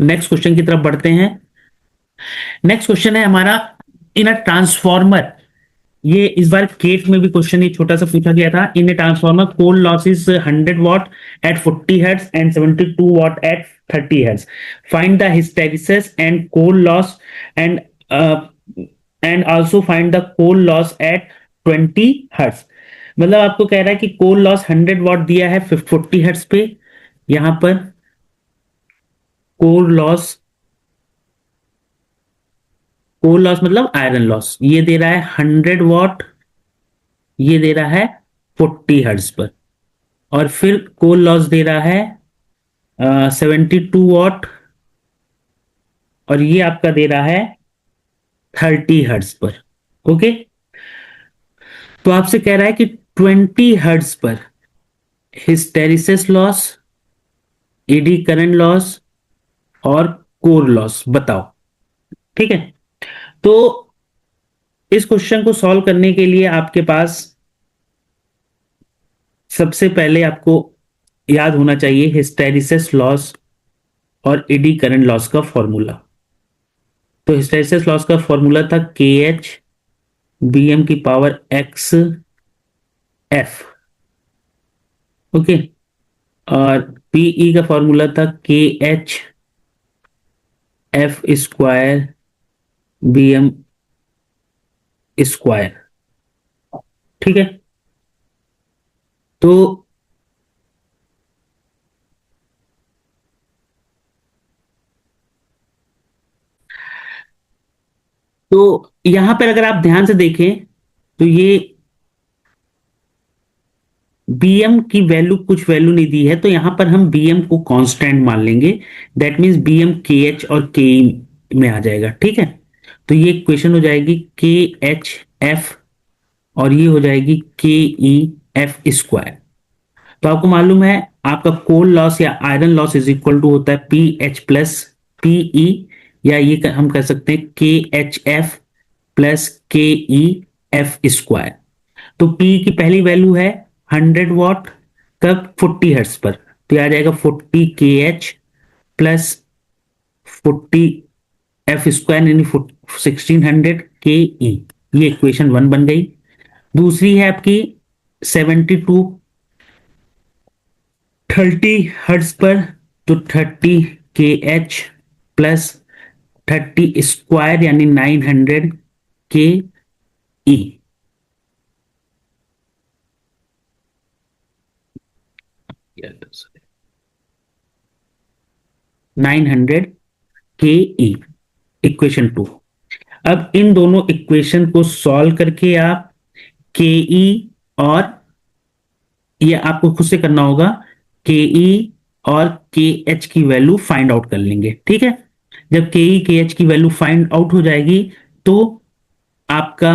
नेक्स्ट क्वेश्चन की तरफ बढ़ते हैं। नेक्स्ट क्वेश्चन है हमारा, इन अ ट्रांसफॉर्मर, ये इस बार केट में भी क्वेश्चन ये छोटा सा पूछा गया था। In a transformer core loss is 100 watt at 40 Hz and 72 watt at 30 Hz। Find the hysteresis and core loss and and also find the core loss at 20 Hz। मतलब आपको कह रहा है कि कोल लॉस 100 watt दिया है 40 Hz पे, यहां पर कोल लॉस, कोल लॉस मतलब आयरन लॉस, ये दे रहा है 100 watt, ये दे रहा है 40 Hz पर, और फिर कोल लॉस दे रहा है 72 watt, और ये आपका दे रहा है 30 Hz पर। ओके, तो आपसे कह रहा है कि 20 Hz पर hysteresis loss, AD current loss और कोर लॉस बताओ। ठीक है, तो इस क्वेश्चन को सॉल्व करने के लिए आपके पास सबसे पहले आपको याद होना चाहिए हिस्टेरिसिस लॉस और एडी करंट लॉस का फॉर्मूला। तो हिस्टेरिसिस लॉस का फॉर्मूला था के एच बी एम की पावर एक्स एफ। ओके, और पीई का फॉर्मूला था K H F square B M square. ठीक है, तो यहां पर अगर आप ध्यान से देखें तो ये bm की वैल्यू, कुछ वैल्यू नहीं दी है, तो यहां पर हम bm को कांस्टेंट मान लेंगे। दैट मींस bm kh और ke में आ जाएगा। ठीक है, तो ये इक्वेशन हो जाएगी khf और ये हो जाएगी के ई एफ स्क्वायर। तो आपको मालूम है आपका कोल लॉस या iron loss is equal to होता है पी एच प्लस पीई, या ये हम कह सकते हैं के एच एफ प्लस के ई एफ स्क्वायर। तो पी की पहली वैल्यू है 100 watt, कब 40 Hz पर, तो ये आ जाएगा 40 kh प्लस 40 f² यानी 1600 ke। ये इक्वेशन 1 बन गई। दूसरी है आपकी 72 30 Hz पर, तो 30 kh प्लस 30 स्क्वायर यानी 900 ke। 900 ke, equation 2। अब इन दोनों इक्वेशन को सॉल्व करके आप के ई, और ये आपको खुद से करना होगा, के ई और के एच की वैल्यू फाइंड आउट कर लेंगे। ठीक है, जब के ई के एच की वैल्यू फाइंड आउट हो जाएगी तो आपका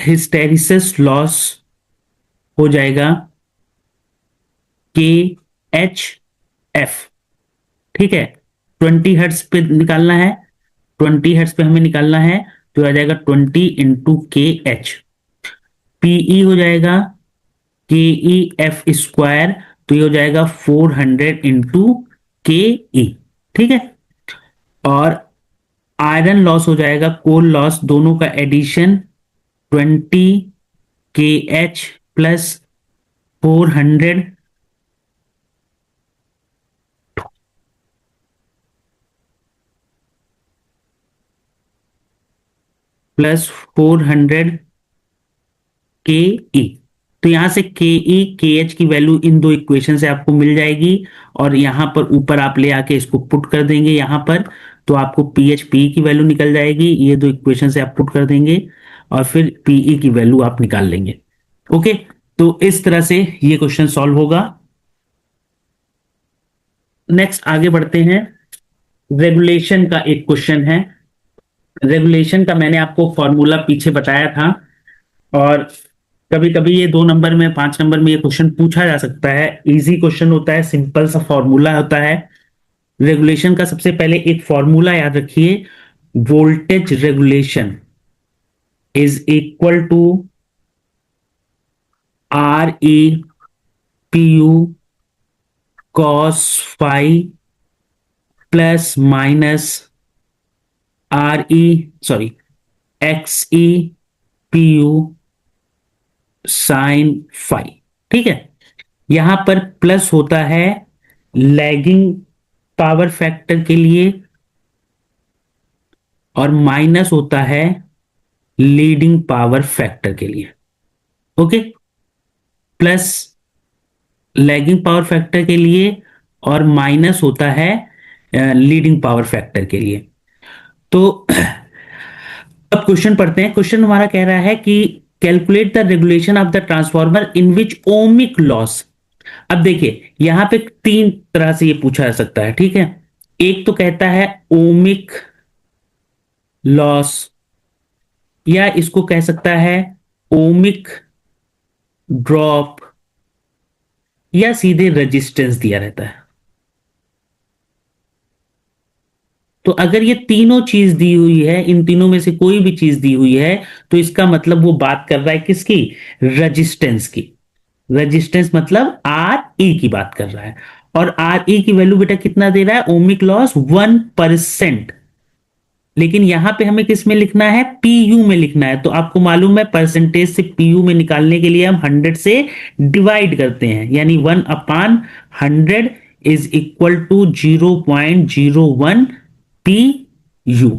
हिस्टेरिसिस लॉस हो जाएगा KHF। ठीक है, 20 हर्ट्ज पे निकालना है, 20 हर्ट्ज पे हमें निकालना है, तो आ जाएगा 20 × KH। PE हो जाएगा KEF², तो ये हो जाएगा 400 × KE। ठीक है, और आयरन लॉस हो जाएगा, कोल लॉस, दोनों का addition 20 KH plus 400 plus 400 KE। तो यहां से KE KH की वैल्यू इन दो इक्वेशन से आपको मिल जाएगी, और यहां पर ऊपर आप ले आके इसको पुट कर देंगे यहां पर, तो आपको PH PE की वैल्यू निकल जाएगी। ये दो इक्वेशन से आप पुट कर देंगे और फिर PE की वैल्यू आप निकाल लेंगे। ओके, तो इस तरह से ये क्वेश्चन सॉल्व होगा। नेक्स्ट आगे बढ़ते हैं। रेगुलेशन का एक क्वेश्चन है। रेगुलेशन का मैंने आपको फॉर्मूला पीछे बताया था, और कभी कभी ये 2 नंबर में 5 नंबर में ये क्वेश्चन पूछा जा सकता है। इजी क्वेश्चन होता है, सिंपल सा फॉर्मूला होता है। रेगुलेशन का सबसे पहले एक फॉर्मूला याद रखिए, voltage regulation is equal to RE/PU cos phi plus minus XE/PU sine phi. ठीक है, यहां पर प्लस होता है लैगिंग पावर फैक्टर के लिए, और माइनस होता है लीडिंग पावर फैक्टर के लिए। Okay, plus lagging power factor के लिए और माइनस होता है लीडिंग पावर फैक्टर के लिए। तो अब क्वेश्चन पढ़ते हैं। क्वेश्चन हमारा कह रहा है कि calculate the regulation of the transformer in which ohmic loss. अब देखिए, यहां पे 3 तरह से ये पूछा जा सकता है। ठीक है, एक तो कहता है ओमिक लॉस, या इसको कह सकता है ओमिक ड्रॉप, या सीधे रेजिस्टेंस दिया रहता है। तो अगर ये तीनों चीज दी हुई है, इन तीनों में से कोई भी चीज दी हुई है, तो इसका मतलब वो बात कर रहा है किसकी? रेजिस्टेंस की। रेजिस्टेंस मतलब RE की बात कर रहा है, और RE की वैल्यू बेटा कितना दे रहा है? Ohmic loss 1%। लेकिन यहां पे हमें किस में लिखना है? PU में लिखना है। तो आपको मालूम है परसेंटेज से PU में निकालने के लिए हम 100 से डिवाइड करते हैं, यानी 1/100 is equal to 0.01 PU।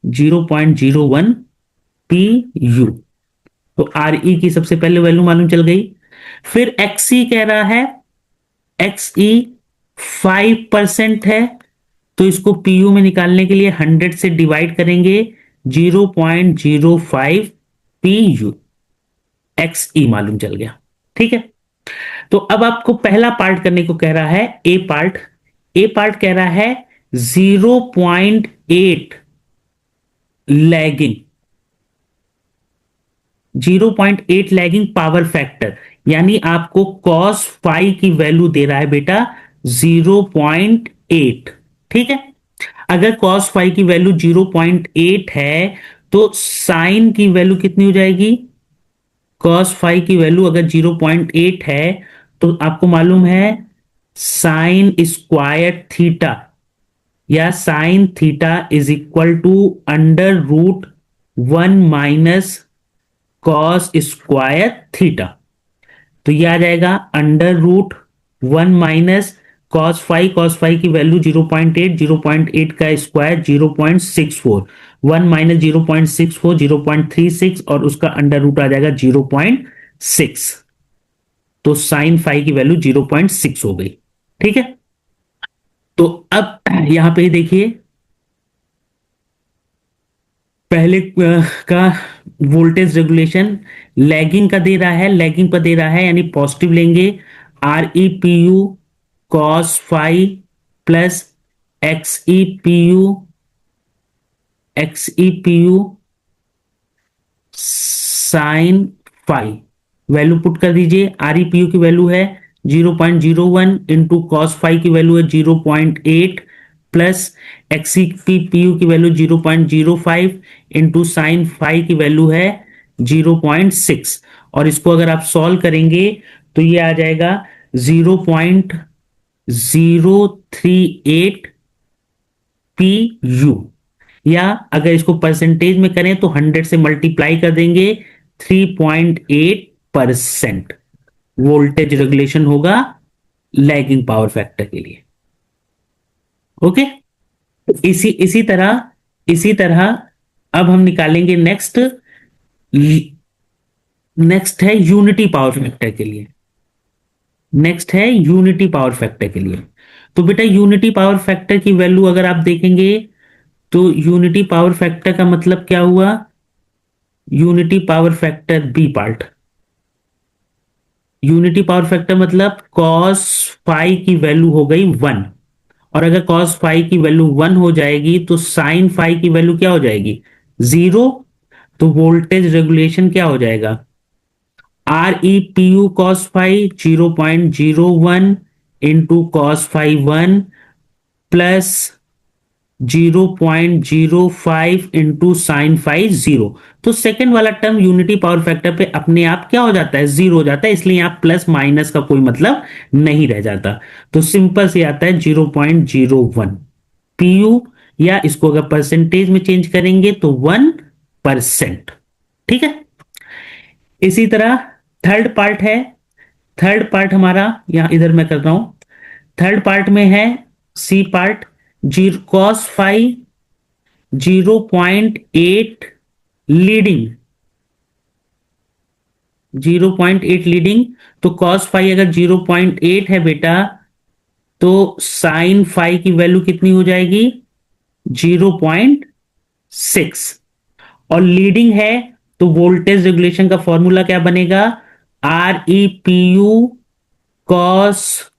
0.01 PU। तो RE की सबसे पहले वैल्यू मालूम चल गई। फिर XE कह रहा है, XE 5% है, तो इसको PU में निकालने के लिए 100 से डिवाइड करेंगे, 0.05 PU। XE मालूम चल गया। ठीक है, तो अब आपको पहला पार्ट करने को कह रहा है, ए पार्ट कह रहा है 0.8 लैगिंग, 0.8 लैगिंग पावर फैक्टर, यानी आपको cos फाई की वैल्यू दे रहा है बेटा 0.8। ठीक है, अगर cos फाई की वैल्यू 0.8 है, तो साइन की वैल्यू कितनी हो जाएगी? cos फाई की वैल्यू अगर 0.8 है, तो आपको मालूम है साइन स्क्वायर थीटा, या sine theta is equal to √1 minus cos square theta. तो ये आ जाएगा √1 माइनस कॉस फाई की वैल्यू 0.8, 0.8 का स्क्वायर 0.64, 1 माइनस 0.64 0.36, और उसका अंडर रूट आ जाएगा 0.6। तो साइन फाई की वैल्यू 0.6 हो गई। ठीक है, तो अब यहां पे देखिए, पहले का वोल्टेज रेगुलेशन लैगिंग का दे रहा है, लैगिंग पर दे रहा है, यानी पॉजिटिव लेंगे। RE/PU cos phi plus XE/PU sine phi, value put कर दीजिए। आर ई पी यू की वैल्यू है 0.01 इंटू कॉस फाइव की वैल्यू है 0.8 plus X P P U की वैल्यू 0.05 इंटू साइन फाइव की वैल्यू है 0.6। और इसको अगर आप सॉल्व करेंगे तो ये आ जाएगा 0.038 पी यू, या अगर इसको परसेंटेज में करें तो 100 से मल्टीप्लाई कर देंगे 3.8% वोल्टेज रेगुलेशन होगा लैगिंग पावर फैक्टर के लिए। ओके, इसी तरह अब हम निकालेंगे नेक्स्ट है यूनिटी पावर फैक्टर के लिए। नेक्स्ट है यूनिटी पावर फैक्टर के लिए। तो बेटा यूनिटी पावर फैक्टर की वैल्यू अगर आप देखेंगे तो यूनिटी पावर फैक्टर का मतलब क्या हुआ, unity power factor B part, unity power factor मतलब कॉस फाइव की वैल्यू हो गई 1, और अगर कॉस फाइव की वैल्यू 1 हो जाएगी तो साइन फाइव की वैल्यू क्या हो जाएगी 0। तो वोल्टेज रेगुलेशन क्या हो जाएगा, are E P U cos five 0.01 into cos phi 1 plus 0.05 into sine five 0। तो सेकेंड वाला टर्म यूनिटी पावर फैक्टर पे अपने आप क्या हो जाता है, 0 हो जाता है, इसलिए यहां प्लस माइनस का कोई मतलब नहीं रह जाता। तो सिंपल से आता है 0.01 पी यू, या इसको अगर परसेंटेज में चेंज करेंगे तो 1%। ठीक है, इसी तरह थर्ड पार्ट है। थर्ड पार्ट हमारा यहां इधर मैं कर रहा हूं, थर्ड पार्ट में है C part, zero cos phi 0.8 leading, 0.8 leading. तो कॉस फाइव अगर 0.8 है बेटा तो साइन फाइव की वैल्यू कितनी हो जाएगी 0.6, और लीडिंग है तो वोल्टेज रेगुलेशन का फॉर्मूला क्या बनेगा, are E P U cos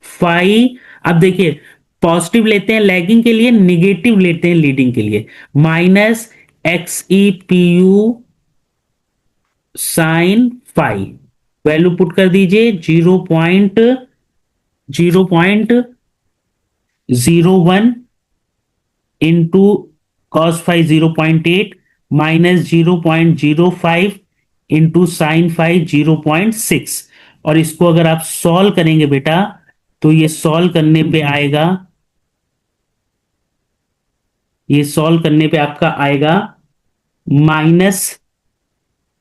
five. अब देखिए पॉजिटिव लेते हैं लैगिंग के लिए, निगेटिव लेते हैं लीडिंग के लिए, minus X E P U sine phi, value put कर दीजिए 0.01 into cos phi 0.8 minus 0.05 into sine phi 0.6। और इसको अगर आप सॉल्व करेंगे बेटा तो ये सॉल्व करने पे आएगा, ये सॉल्व करने पे आपका आएगा माइनस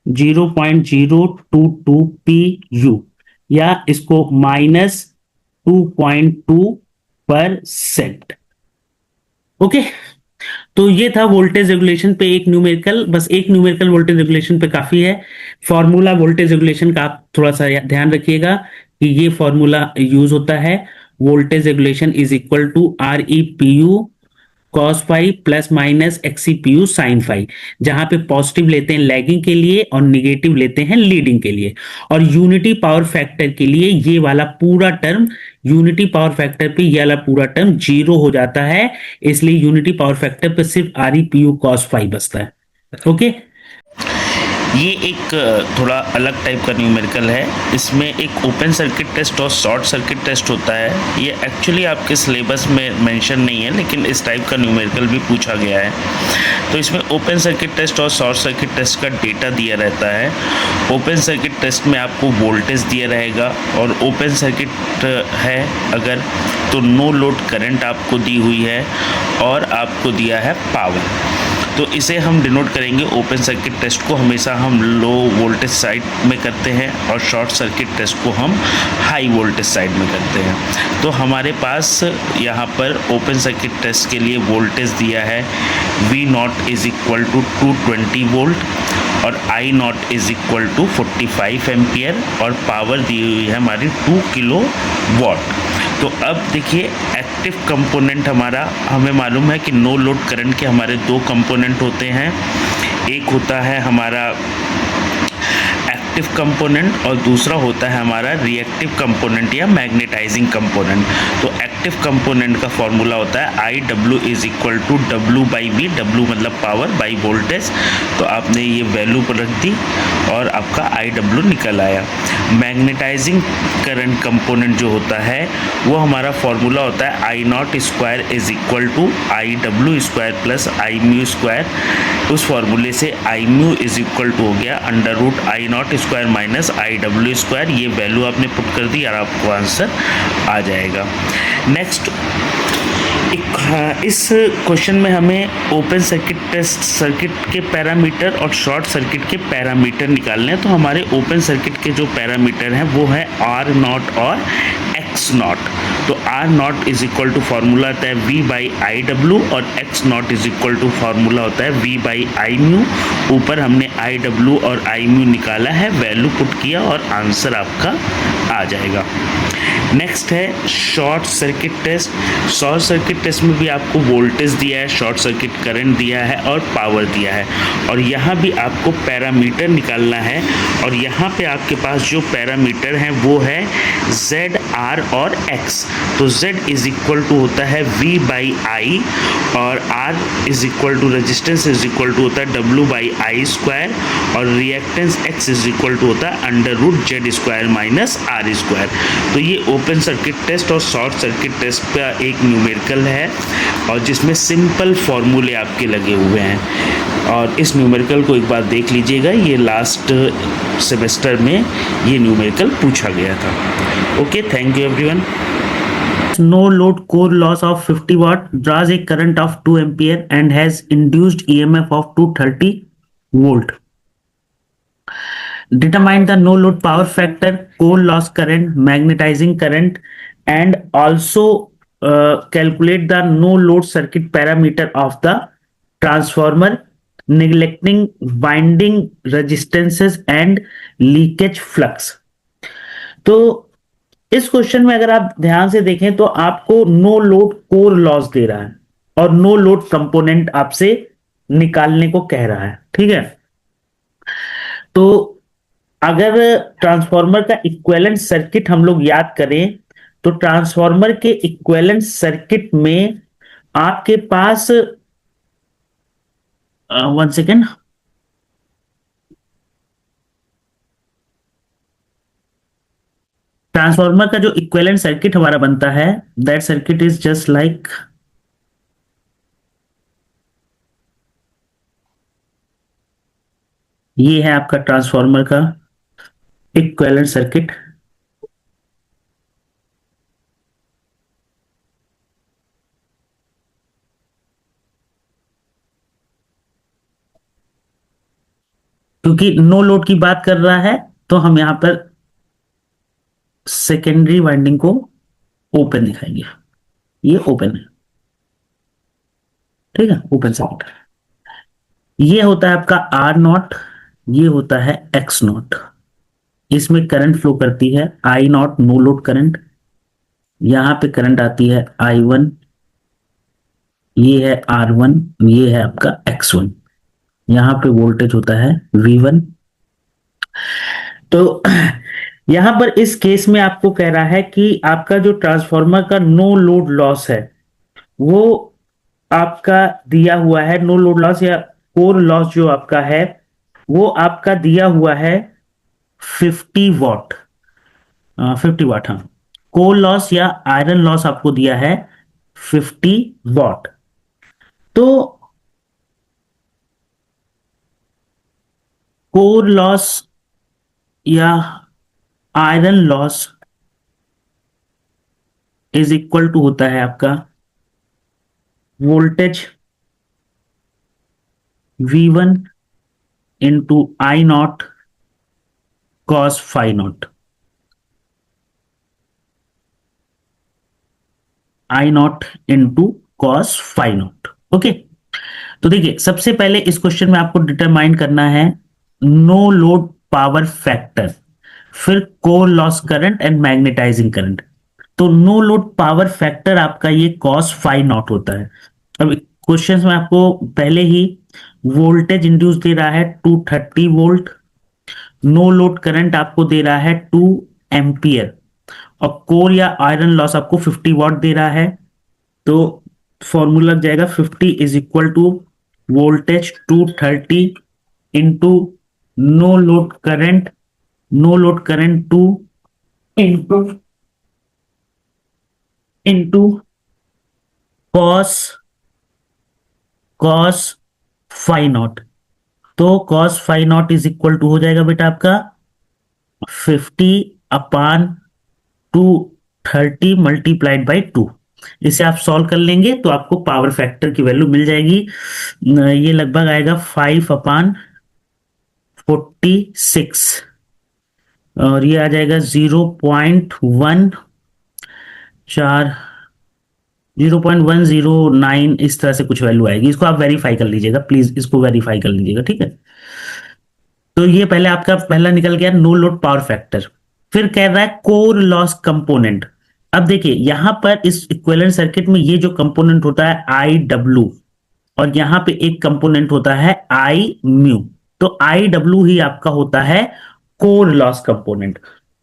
0.022 पी यू, या इसको माइनस 2.2%। ओके, तो ये था वोल्टेज रेगुलेशन पे एक न्यूमेरिकल, बस एक न्यूमेरिकल वोल्टेज रेगुलेशन पे काफी है। फॉर्मूला वोल्टेज रेगुलेशन का आप थोड़ा सा ध्यान रखिएगा कि ये फॉर्मूला यूज होता है, voltage regulation is equal to R E P U cos phi plus minus X E P U sine phi, जहां पे पॉजिटिव लेते हैं लैगिंग के लिए और निगेटिव लेते हैं लीडिंग के लिए। और यूनिटी पावर फैक्टर के लिए ये वाला पूरा टर्म, यूनिटी पावर फैक्टर पे ये वाला पूरा टर्म 0 हो जाता है, इसलिए यूनिटी पावर फैक्टर पे सिर्फ are E P U cos five बचता है। ओके, ये एक थोड़ा अलग टाइप का न्यूमेरिकल है। इसमें एक ओपन सर्किट टेस्ट और शॉर्ट सर्किट टेस्ट होता है। ये एक्चुअली आपके सिलेबस में मेंशन नहीं है, लेकिन इस टाइप का न्यूमेरिकल भी पूछा गया है। तो इसमें ओपन सर्किट टेस्ट और शॉर्ट सर्किट टेस्ट का डेटा दिया रहता है। ओपन सर्किट टेस्ट में आपको वोल्टेज दिया रहेगा, और ओपन सर्किट है अगर तो नो लोड करंट आपको दी हुई है, और आपको दिया है पावर। तो इसे हम डिनोट करेंगे, ओपन सर्किट टेस्ट को हमेशा हम लो वोल्टेज साइड में करते हैं, और शॉर्ट सर्किट टेस्ट को हम हाई वोल्टेज साइड में करते हैं। तो हमारे पास यहाँ पर ओपन सर्किट टेस्ट के लिए वोल्टेज दिया है V nought is equal to 220 volt, और I nought is equal to 45 ampere, और पावर दी हुई है हमारी 2 किलो वॉट। तो अब देखिए एक्टिव कंपोनेंट हमारा, हमें मालूम है कि नो लोड करंट के हमारे दो कंपोनेंट होते हैं। एक होता है हमारा एक्टिव एक्टिव कंपोनेंट और दूसरा होता है हमारा रिएक्टिव कंपोनेंट या मैग्नेटाइजिंग कंपोनेंट। तो एक्टिव कंपोनेंट का फॉर्मूला होता है I W is equal to W by V, W मतलब पावर बाई वोल्टेज। तो आपने ये वैल्यू पर रख दी और आपका आई डब्ल्यू निकल आया। मैग्नेटाइजिंग करंट कंपोनेंट जो होता है वो हमारा फॉर्मूला होता है I naught square is equal to I W square plus I mu square. उस फॉर्मूले से I mu is equal to हो गया under root I naught square minus I W square. ये वैल्यू आपने पुट कर दी और आपको आंसर आ जाएगा। नेक्स्ट इस क्वेश्चन में हमें ओपन सर्किट टेस्ट सर्किट के पैरामीटर और शॉर्ट सर्किट के पैरामीटर निकालने हैं। तो हमारे ओपन सर्किट के जो पैरामीटर हैं वो है आर नॉट और एक्स नॉट। तो R nought is equal to formula होता है वी बाई आई डब्ल्यू और X nought is equal to formula होता है वी बाई आई म्यू। ऊपर हमने आई डब्ल्यू और आई म्यू निकाला है, वैल्यू पुट किया और आंसर आपका आ जाएगा। नेक्स्ट है short circuit test. Short circuit test में भी आपको वोल्टेज दिया है, शॉर्ट सर्किट करंट दिया है और पावर दिया है, और यहाँ भी आपको पैरामीटर निकालना है। और यहाँ पे आपके पास जो पैरामीटर हैं वो है Z, R और X। तो Z इज इक्वल टू होता है V बाई आई और R is equal to resistance is equal to होता है W बाई आई स्क्वायर और reactance X is equal to होता है under root Z square minus R square. तो ये ओपन सर्किट टेस्ट और शॉर्ट सर्किट टेस्ट का एक न्यूमेरिकल है और जिसमें सिंपल फॉर्मूले आपके लगे हुए हैं। और इस न्यूमेरिकल को एक बार देख लीजिएगा, ये लास्ट सेमेस्टर में ये न्यूमेरिकल पूछा गया था। Okay, thank you everyone. No load core loss of 50 watt draws a current of 2 ampere and has induced EMF of 230 volt. Determine the no load power factor, core loss current, magnetizing current, and also calculate the no load circuit parameter of the transformer, neglecting winding resistances and leakage flux. तो इस question में अगर आप ध्यान से देखें तो आपको नो लोड कोर लॉस दे रहा है और नो लोड कंपोनेंट आपसे निकालने को कह रहा है। ठीक है, तो अगर ट्रांसफार्मर का इक्विवेलेंट सर्किट हम लोग याद करें तो ट्रांसफार्मर के इक्विवेलेंट सर्किट में आपके पास 1 सेकेंड, ट्रांसफार्मर का जो इक्विवेलेंट सर्किट हमारा बनता है that circuit is just like ये है आपका ट्रांसफार्मर का इक्विवेलेंट सर्किट। क्योंकि नो लोड की बात कर रहा है तो हम यहां पर सेकेंडरी वाइंडिंग को ओपन दिखाएंगे। ये ओपन है, ठीक है, ओपन सर्किट। ये होता है आपका आर नॉट, ये होता है एक्स नॉट। इसमें करंट फ्लो करती है I not know load current, यहां पे करंट आती है I1, ये है R1, ये है आपका X1, यहां पे वोल्टेज होता है V1। तो यहां पर इस केस में आपको कह रहा है कि आपका जो ट्रांसफार्मर का नो लोड लॉस है वो आपका दिया हुआ है, नो लोड लॉस या कोर लॉस जो आपका है वो आपका दिया हुआ है 50 वॉट, 50 वाट। हाँ, कोर लॉस या आयरन लॉस आपको दिया है 50 वॉट। तो कोर लॉस या iron loss is equal to होता है आपका voltage V1 into I nought cos phi nought, I nought into cos phi nought. Okay, तो देखिए सबसे पहले इस क्वेश्चन में आपको डिटरमाइन करना है नो लोड पावर फैक्टर, फिर core loss current and magnetising current. तो नो लोड पावर फैक्टर आपका ये कॉस फाई नॉट होता है। अब क्वेश्चन में आपको पहले ही वोल्टेज इंड्यूस दे रहा है 230 वोल्ट, नो लोड करंट आपको दे रहा है 2 एम्पियर, और कोर या आयरन लॉस आपको 50 वाट दे रहा है। तो फॉर्मूला लग जाएगा 50 is equal to voltage 230 into no load current 2 into into cos cos phi naught. तो cos phi not is equal to हो जाएगा बेटा आपका 50/230 मल्टीप्लाइड बाई 2। इसे आप सॉल्व कर लेंगे तो आपको पावर फैक्टर की वैल्यू मिल जाएगी। ये लगभग आएगा 5/46, और ये आ जाएगा 0.1009, इस तरह से कुछ वैल्यू आएगी। इसको आप वेरीफाई कर लीजिएगा, प्लीज इसको वेरीफाई कर लीजिएगा, ठीक है। तो ये पहले आपका पहला निकल गया नो लोड पावर फैक्टर। फिर कह रहा है कोर लॉस कंपोनेंट। अब देखिए यहां पर इस इक्विवेलेंट सर्किट में ये जो कंपोनेंट होता है आई डब्ल्यू, और यहां पे एक कंपोनेंट होता है आई म्यू। तो आई डब्ल्यू ही आपका होता है core loss component.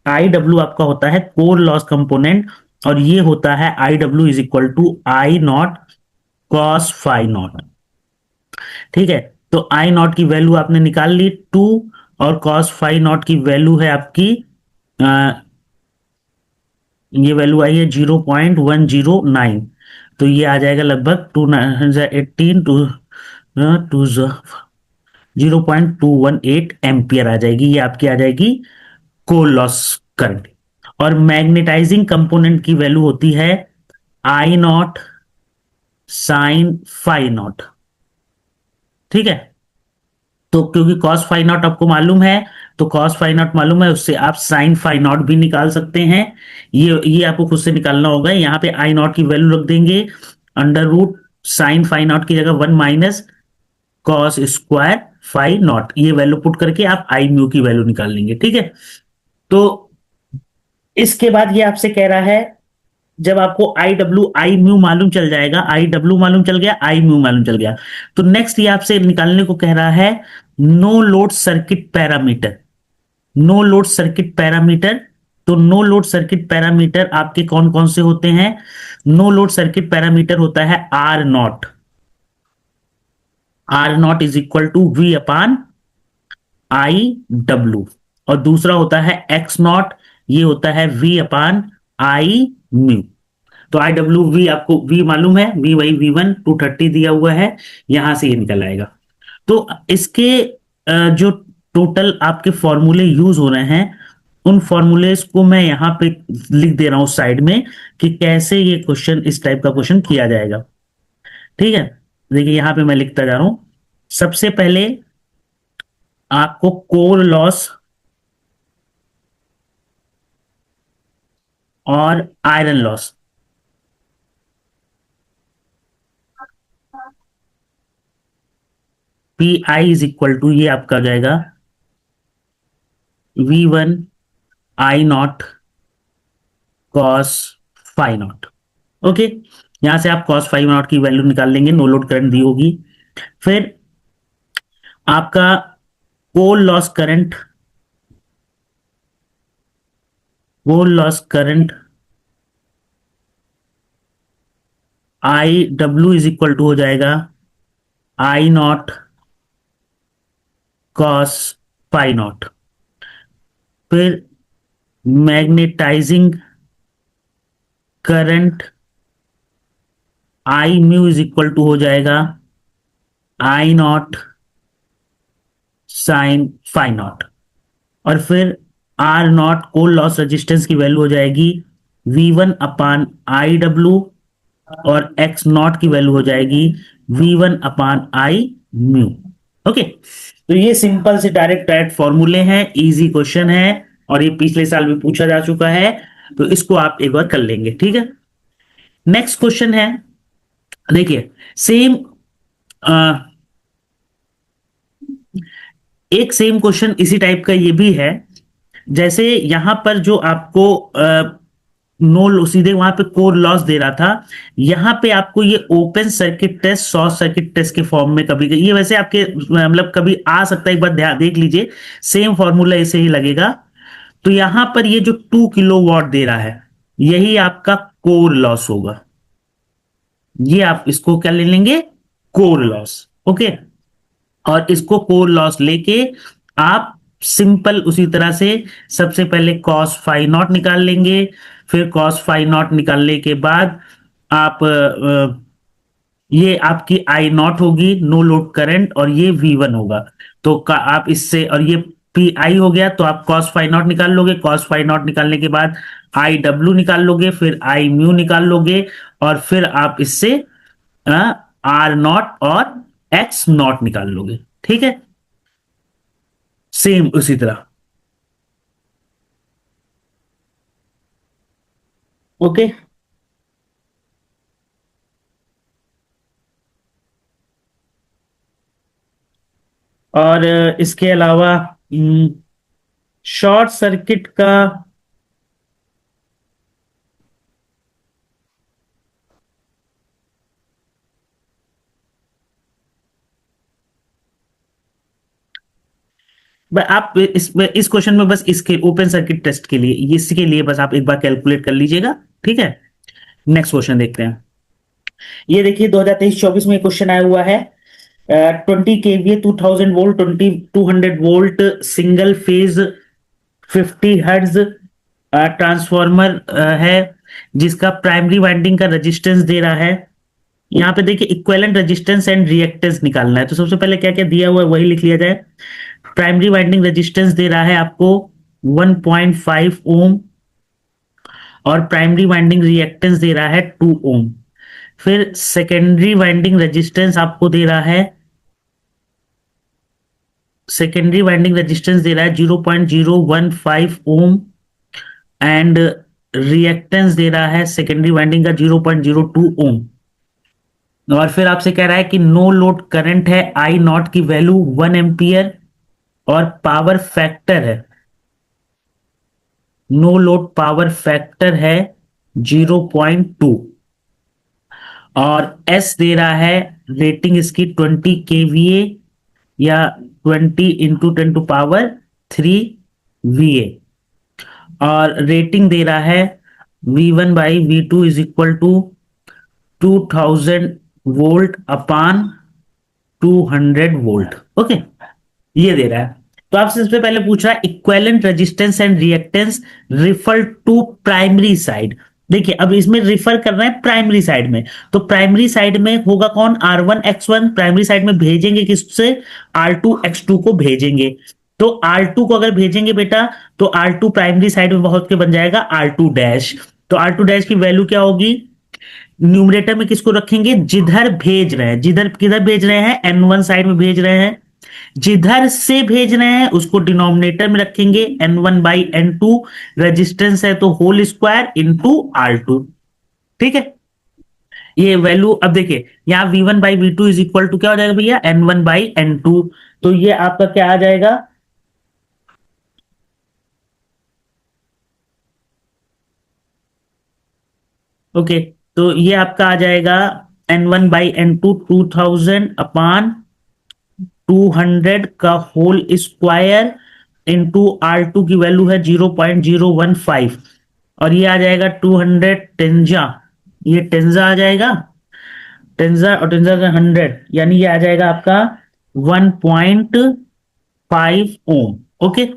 I W आपका होता है कोर लॉस कंपोनेंट, और ये होता है I W is equal to I nought cos phi nought. ठीक है, तो आई नॉट की वैल्यू आपने निकाल ली 2, और कॉस फाई नॉट की वैल्यू है आपकी ये वैल्यू आई है 0.109। तो ये आ जाएगा लगभग 0.218 एम्पियर आ जाएगी। ये आपकी आ जाएगी कोर लॉस करंट। और मैग्नेटाइजिंग कंपोनेंट की वैल्यू होती है I nought sign phi nought. ठीक है, तो क्योंकि cos फाई नॉट आपको मालूम है, तो cos फाई नॉट मालूम है, उससे आप sin फाई नॉट भी निकाल सकते हैं। ये आपको खुद से निकालना होगा। यहाँ पे आई नॉट की वैल्यू रख देंगे under root sine phi nought की जगह 1 minus cos square phi nought. ये वैल्यू पुट करके आप आई म्यू की वैल्यू निकाल लेंगे। ठीक है, तो इसके बाद ये आपसे कह रहा है जब आपको आई डब्ल्यू आई म्यू मालूम चल जाएगा, आई डब्ल्यू मालूम चल गया, आई म्यू मालूम चल गया, तो नेक्स्ट ये आपसे निकालने को कह रहा है no load circuit parameter. No load circuit parameter, तो नो लोड सर्किट पैरामीटर आपके कौन कौन से होते हैं? नो लोड सर्किट पैरामीटर होता है R nought. R nought is equal to V upon I W. और दूसरा होता है एक्स नॉट, ये होता है वी अपान आई म्यू। तो आई डब्ल्यू वी आपको वी मालूम है, वी वही V1 230 दिया हुआ है, यहां से ये निकल आएगा। तो इसके जो टोटल आपके फॉर्मूले यूज हो रहे हैं, उन फॉर्मूलेस को मैं यहां पे लिख दे रहा हूं साइड में कि कैसे ये क्वेश्चन, इस टाइप का क्वेश्चन किया जाएगा। ठीक है, देखिए यहां पे मैं लिखता जा रहा हूं। सबसे पहले आपको कोर लॉस और iron loss, P I is equal to ये आपका आ जाएगा V1 I nought cos phi nought. Okay, यहां से आप कॉस फाई नॉट की वैल्यू निकाल लेंगे, नो लोड करंट दी होगी। फिर आपका core loss current I W is equal to हो जाएगा I nought cos phi nought. फिर magnetising current I mu is equal to हो जाएगा I nought sign phi nought. और फिर R nought core loss resistance की वैल्यू हो जाएगी V1 अपान आई डब्ल्यू, और एक्स नॉट की वैल्यू हो जाएगी V1 अपान आई म्यू। ओके, तो ये सिंपल से डायरेक्ट डायरेक्ट फॉर्मूले हैं, इजी क्वेश्चन है, और ये पिछले साल भी पूछा जा चुका है, तो इसको आप एक बार कर लेंगे। ठीक है, नेक्स्ट क्वेश्चन है, देखिए सेम एक सेम क्वेश्चन इसी टाइप का ये भी है। जैसे यहां पर जो आपको नो, सीधे वहां पे कोर लॉस दे रहा था। यहाँ पे आपको ये open circuit test, short circuit test के फॉर्म में कभी, ये वैसे आपके मतलब कभी आ सकता है, एक बार ध्यान देख लीजिए, सेम फॉर्मूला ऐसे ही लगेगा। तो यहां पर ये जो 2 किलोवाट दे रहा है, यही आपका कोर लॉस होगा। ये आप इसको क्या ले लेंगे, कोर लॉस। ओके, और इसको कोर लॉस लेके आप सिंपल उसी तरह से सबसे पहले कॉस फाई नॉट निकाल लेंगे। फिर कॉस फाई नॉट निकालने के बाद आप ये आपकी आई नॉट होगी, नो लोड करंट, और ये V1 होगा। तो आप इससे, और ये पी आई हो गया, तो आप कॉस फाई नॉट निकाल लोगे। कॉस फाई नॉट निकालने के बाद आई डब्ल्यू निकाल लोगे, फिर आई म्यू निकाल लोगे, और फिर आप इससे आर नॉट और एक्स नॉट निकाल लोगे। ठीक है, सेम उसी तरह। ओके, और इसके अलावा शॉर्ट सर्किट का, आप इस क्वेश्चन में बस इसके ओपन सर्किट टेस्ट के लिए, इसके लिए बस आप एक बार कैलकुलेट कर लीजिएगा। ठीक है, नेक्स्ट क्वेश्चन देखते हैं। ये देखिए 2023-24 में क्वेश्चन आया हुआ है। 20 kVA 2000 volt 200 volt single phase 50 hertz transformer है, जिसका प्राइमरी वाइंडिंग का रेजिस्टेंस दे रहा है। यहाँ पे देखिए इक्विवेलेंट रेजिस्टेंस एंड रिएक्टेंस निकालना है। तो सबसे पहले क्या क्या दिया हुआ है वही लिख लिया जाए। प्राइमरी वाइंडिंग रेजिस्टेंस दे रहा है आपको 1.5 ओम, और प्राइमरी वाइंडिंग रिएक्टेंस दे रहा है 2 ओम। फिर सेकेंडरी वाइंडिंग रेजिस्टेंस आपको दे रहा है, सेकेंडरी वाइंडिंग रेजिस्टेंस दे रहा है 0.015 ओम, एंड रिएक्टेंस दे रहा है सेकेंडरी वाइंडिंग का 0.02 ओम। और फिर आपसे कह रहा है कि नो लोड करंट है, आई नॉट की वैल्यू 1 एम्पियर, और पावर फैक्टर है, नो लोड पावर फैक्टर है 0.2, और एस दे रहा है रेटिंग इसकी 20 kVA या 20 × 10⁻³ और रेटिंग दे रहा है V1/V2 is equal to 2000 volt upon 200 volt. Okay, ये दे रहा है। तो आपसे सबसे पहले पूछ रहा है equivalent resistance and reactance refer to primary side. देखिए अब इसमें रिफर कर रहे हैं प्राइमरी साइड में, तो प्राइमरी साइड में होगा कौन, R1 X1। प्राइमरी साइड में भेजेंगे किससे, R2 X2 को भेजेंगे। तो R2 को अगर भेजेंगे बेटा, तो R2 प्राइमरी साइड में बहुत के बन जाएगा R2 डैश। तो R2 डैश की वैल्यू क्या होगी, न्यूमरेटर में किसको रखेंगे, जिधर भेज रहे हैं, जिधर किधर भेज रहे हैं, N1 साइड में भेज रहे हैं, जिधर से भेज रहे हैं उसको डिनोमिनेटर में रखेंगे, N1/N2 रेजिस्टेंस है तो होल स्क्वायर इंटू R2। ठीक है, ये वैल्यू अब देखिए यहां V1/V2 इज इक्वल टू क्या हो जाएगा भैया, N1/N2। तो ये आपका क्या आ जाएगा, ओके, तो ये आपका आ जाएगा N1/N2 2000/200 का होल स्क्वायर इंटू R2 की वैल्यू है 0.015, और ये आ जाएगा 200 टेंजा, ये टेंजा आ जाएगा, टेंजा और टेंजा का 100, यानी ये आ जाएगा आपका 1.5 ओम। ओके,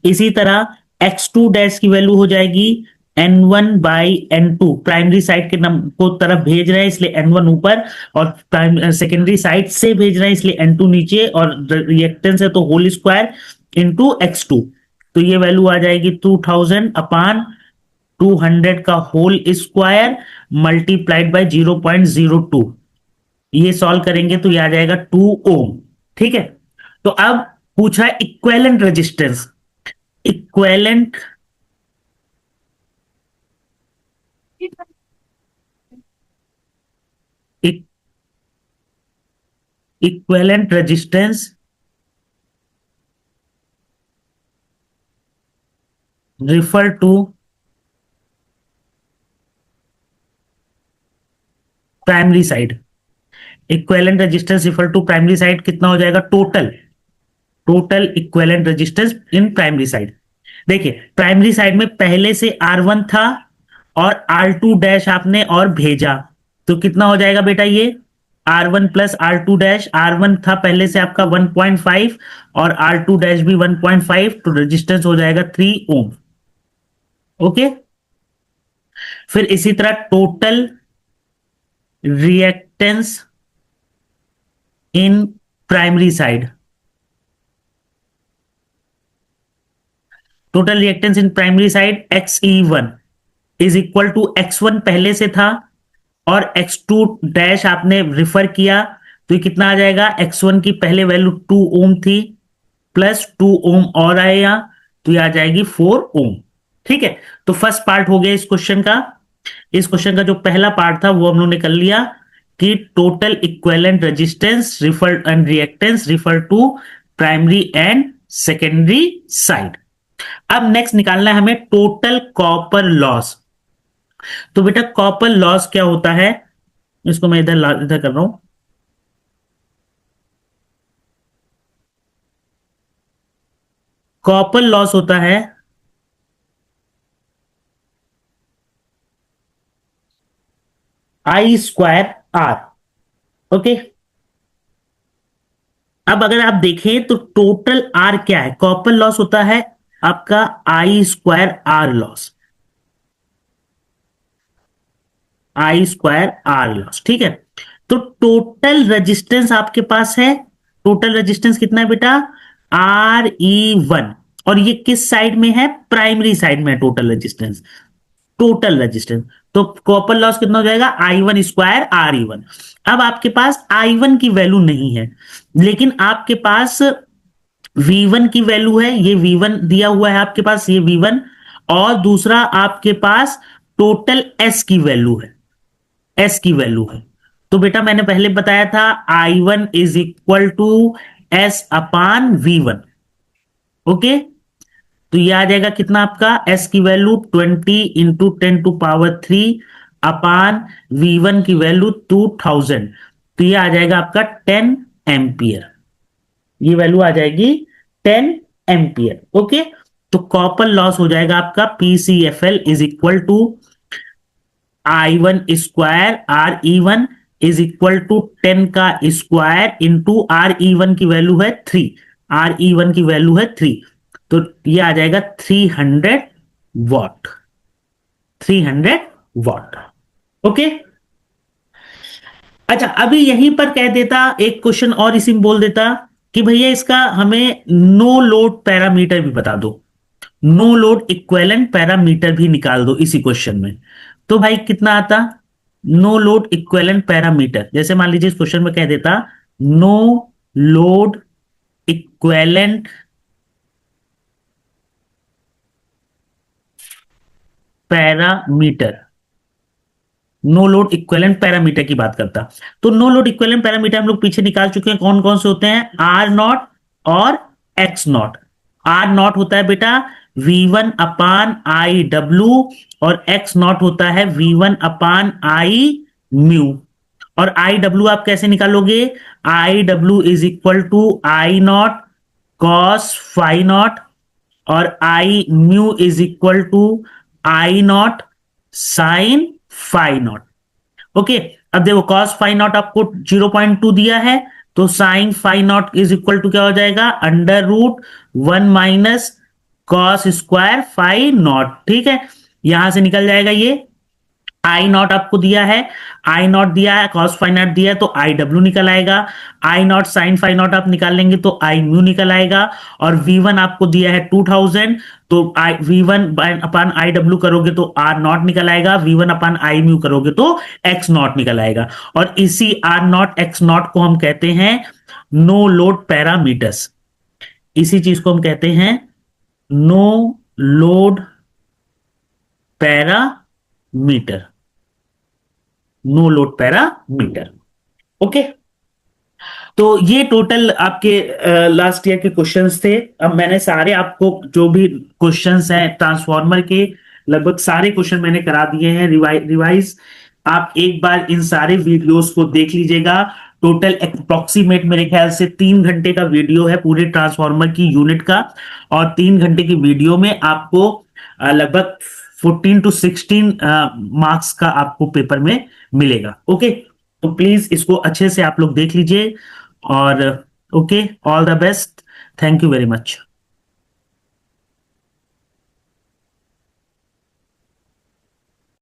इसी तरह X2 डैश की वैल्यू हो जाएगी N1/N2, प्राइमरी साइड के को तरफ भेज रहे हैं इसलिए N1 ऊपर, और सेकेंडरी साइड से भेज रहे हैं इसलिए N2 नीचे, और रिएक्टेंस है तो होल स्क्वायर इंटू X2। तो ये वैल्यू आ जाएगी 2000/200 का होल स्क्वायर मल्टीप्लाइड बाय 0.02। ये सॉल्व करेंगे तो ये आ जाएगा 2 ओम। ठीक है, तो अब पूछ रहा है equivalent resistance, equivalent equivalent resistance refer to primary side, equivalent resistance equal to primary side कितना हो जाएगा, total equivalent resistance in primary side. देखिए प्राइमरी साइड में पहले से R1 था और R2 डैश आपने और भेजा, तो कितना हो जाएगा बेटा ये R1 plus R2 dash, R1 था पहले से आपका 1.5 और R2 डैश भी 1.5, तो रेजिस्टेंस हो जाएगा 3 ओम। ओके, फिर इसी तरह total reactance in primary side, total reactance in primary side Xe1 is equal to X1 पहले से था और X2 डैश आपने रिफर किया, तो ये कितना आ जाएगा, X1 की पहले वैल्यू 2 ओम थी प्लस 2 ओम और आएगा, तो ये आ जाएगी 4 ओम। ठीक है, तो फर्स्ट पार्ट हो गया इस क्वेश्चन का। इस क्वेश्चन का जो पहला पार्ट था वो हम लोगों ने कर लिया कि total equivalent resistance refer and reactance refer to primary and secondary side. अब नेक्स्ट निकालना है हमें टोटल कॉपर लॉस। तो बेटा कॉपर लॉस क्या होता है, इसको मैं इधर कर रहा हूं। कॉपर लॉस होता है I²R। ओके, अब अगर आप देखें तो टोटल R क्या है, कॉपर लॉस होता है आपका I²R लॉस, I²R लॉस। ठीक है, तो टोटल रेजिस्टेंस आपके पास है, टोटल रेजिस्टेंस कितना है बेटा, Re1, और ये किस साइड में है, प्राइमरी साइड में है टोटल रेजिस्टेंस, टोटल रेजिस्टेंस। तो कॉपर लॉस कितना हो जाएगा, I1² Re1। अब आपके पास I1 की वैल्यू नहीं है, लेकिन आपके पास V1 की वैल्यू है, ये V1 दिया हुआ है आपके पास, ये V1, और दूसरा आपके पास टोटल S की वैल्यू है, S की वैल्यू है। तो बेटा मैंने पहले बताया था I1 is equal to S upon V1। Okay, तो ये आ जाएगा कितना आपका, S की वैल्यू 20 इंटू 10⁻³ अपान V1 की वैल्यू 2000, तो ये आ जाएगा आपका 10 एम्पियर, ये वैल्यू आ जाएगी 10 एम्पियर। ओके, तो कॉपर लॉस हो जाएगा आपका PCFL is equal to I1² Re1 is equal to 10 का स्क्वायर इंटू Re1 की वैल्यू है 3, Re1 की वैल्यू है 3, तो ये आ जाएगा 300 वॉट, 300 वॉट। ओके, अच्छा अभी यहीं पर कह देता एक क्वेश्चन और इसी में बोल देता कि भैया इसका हमें नो लोड पैरामीटर भी बता दो, नो लोड इक्विवेलेंट पैरामीटर भी निकाल दो इसी क्वेश्चन में, तो भाई कितना आता, नो लोड इक्विवेलेंट पैरामीटर, जैसे मान लीजिए इस क्वेश्चन में कह देता no load equivalent parameter, no load equivalent parameter की बात करता, तो नो लोड इक्विवेलेंट पैरामीटर हम लोग पीछे निकाल चुके हैं, कौन कौन से होते हैं, R0 और X0। R0 होता है बेटा V1 अपान IW और X0 होता है V1 अपान I म्यू, और IW आप कैसे निकालोगे, IW is equal to I0 cos phi nought और I mu is equal to I0 sine phi nought. Okay, अब देखो कॉस फाई नॉट आपको 0.2 दिया है, तो sine phi not is equal to क्या हो जाएगा, √1 minus cos square phi nought. ठीक है, यहां से निकल जाएगा ये, I0 आपको दिया है, I0 दिया है, कॉस फाई नॉट दिया है, तो IW निकल आएगा, I0 साइन फाई नॉट आप निकाल लेंगे तो I म्यू निकल आएगा, और V1 आपको दिया है 2000, तो V1 अपान IW करोगे तो R0 निकल आएगा, V1 अपान I म्यू करोगे तो X0 निकल आएगा, और इसी R0 X0 को हम कहते हैं नो लोड पैरामीटर्स, इसी चीज को हम कहते हैं no load parameter, no load parameter. Okay, तो ये टोटल आपके लास्ट ईयर के क्वेश्चंस थे। अब मैंने सारे आपको जो भी क्वेश्चंस हैं ट्रांसफार्मर के, लगभग सारे क्वेश्चन मैंने करा दिए हैं रिवाइज। आप एक बार इन सारे वीडियोस को देख लीजिएगा। टोटल अप्रोक्सीमेट मेरे ख्याल से 3 घंटे का वीडियो है पूरे ट्रांसफार्मर की यूनिट का, और 3 घंटे की वीडियो में आपको लगभग 14 to 16 मार्क्स का आपको पेपर में मिलेगा। ओके, तो प्लीज इसको अच्छे से आप लोग देख लीजिए, और okay, all the best, thank you very much.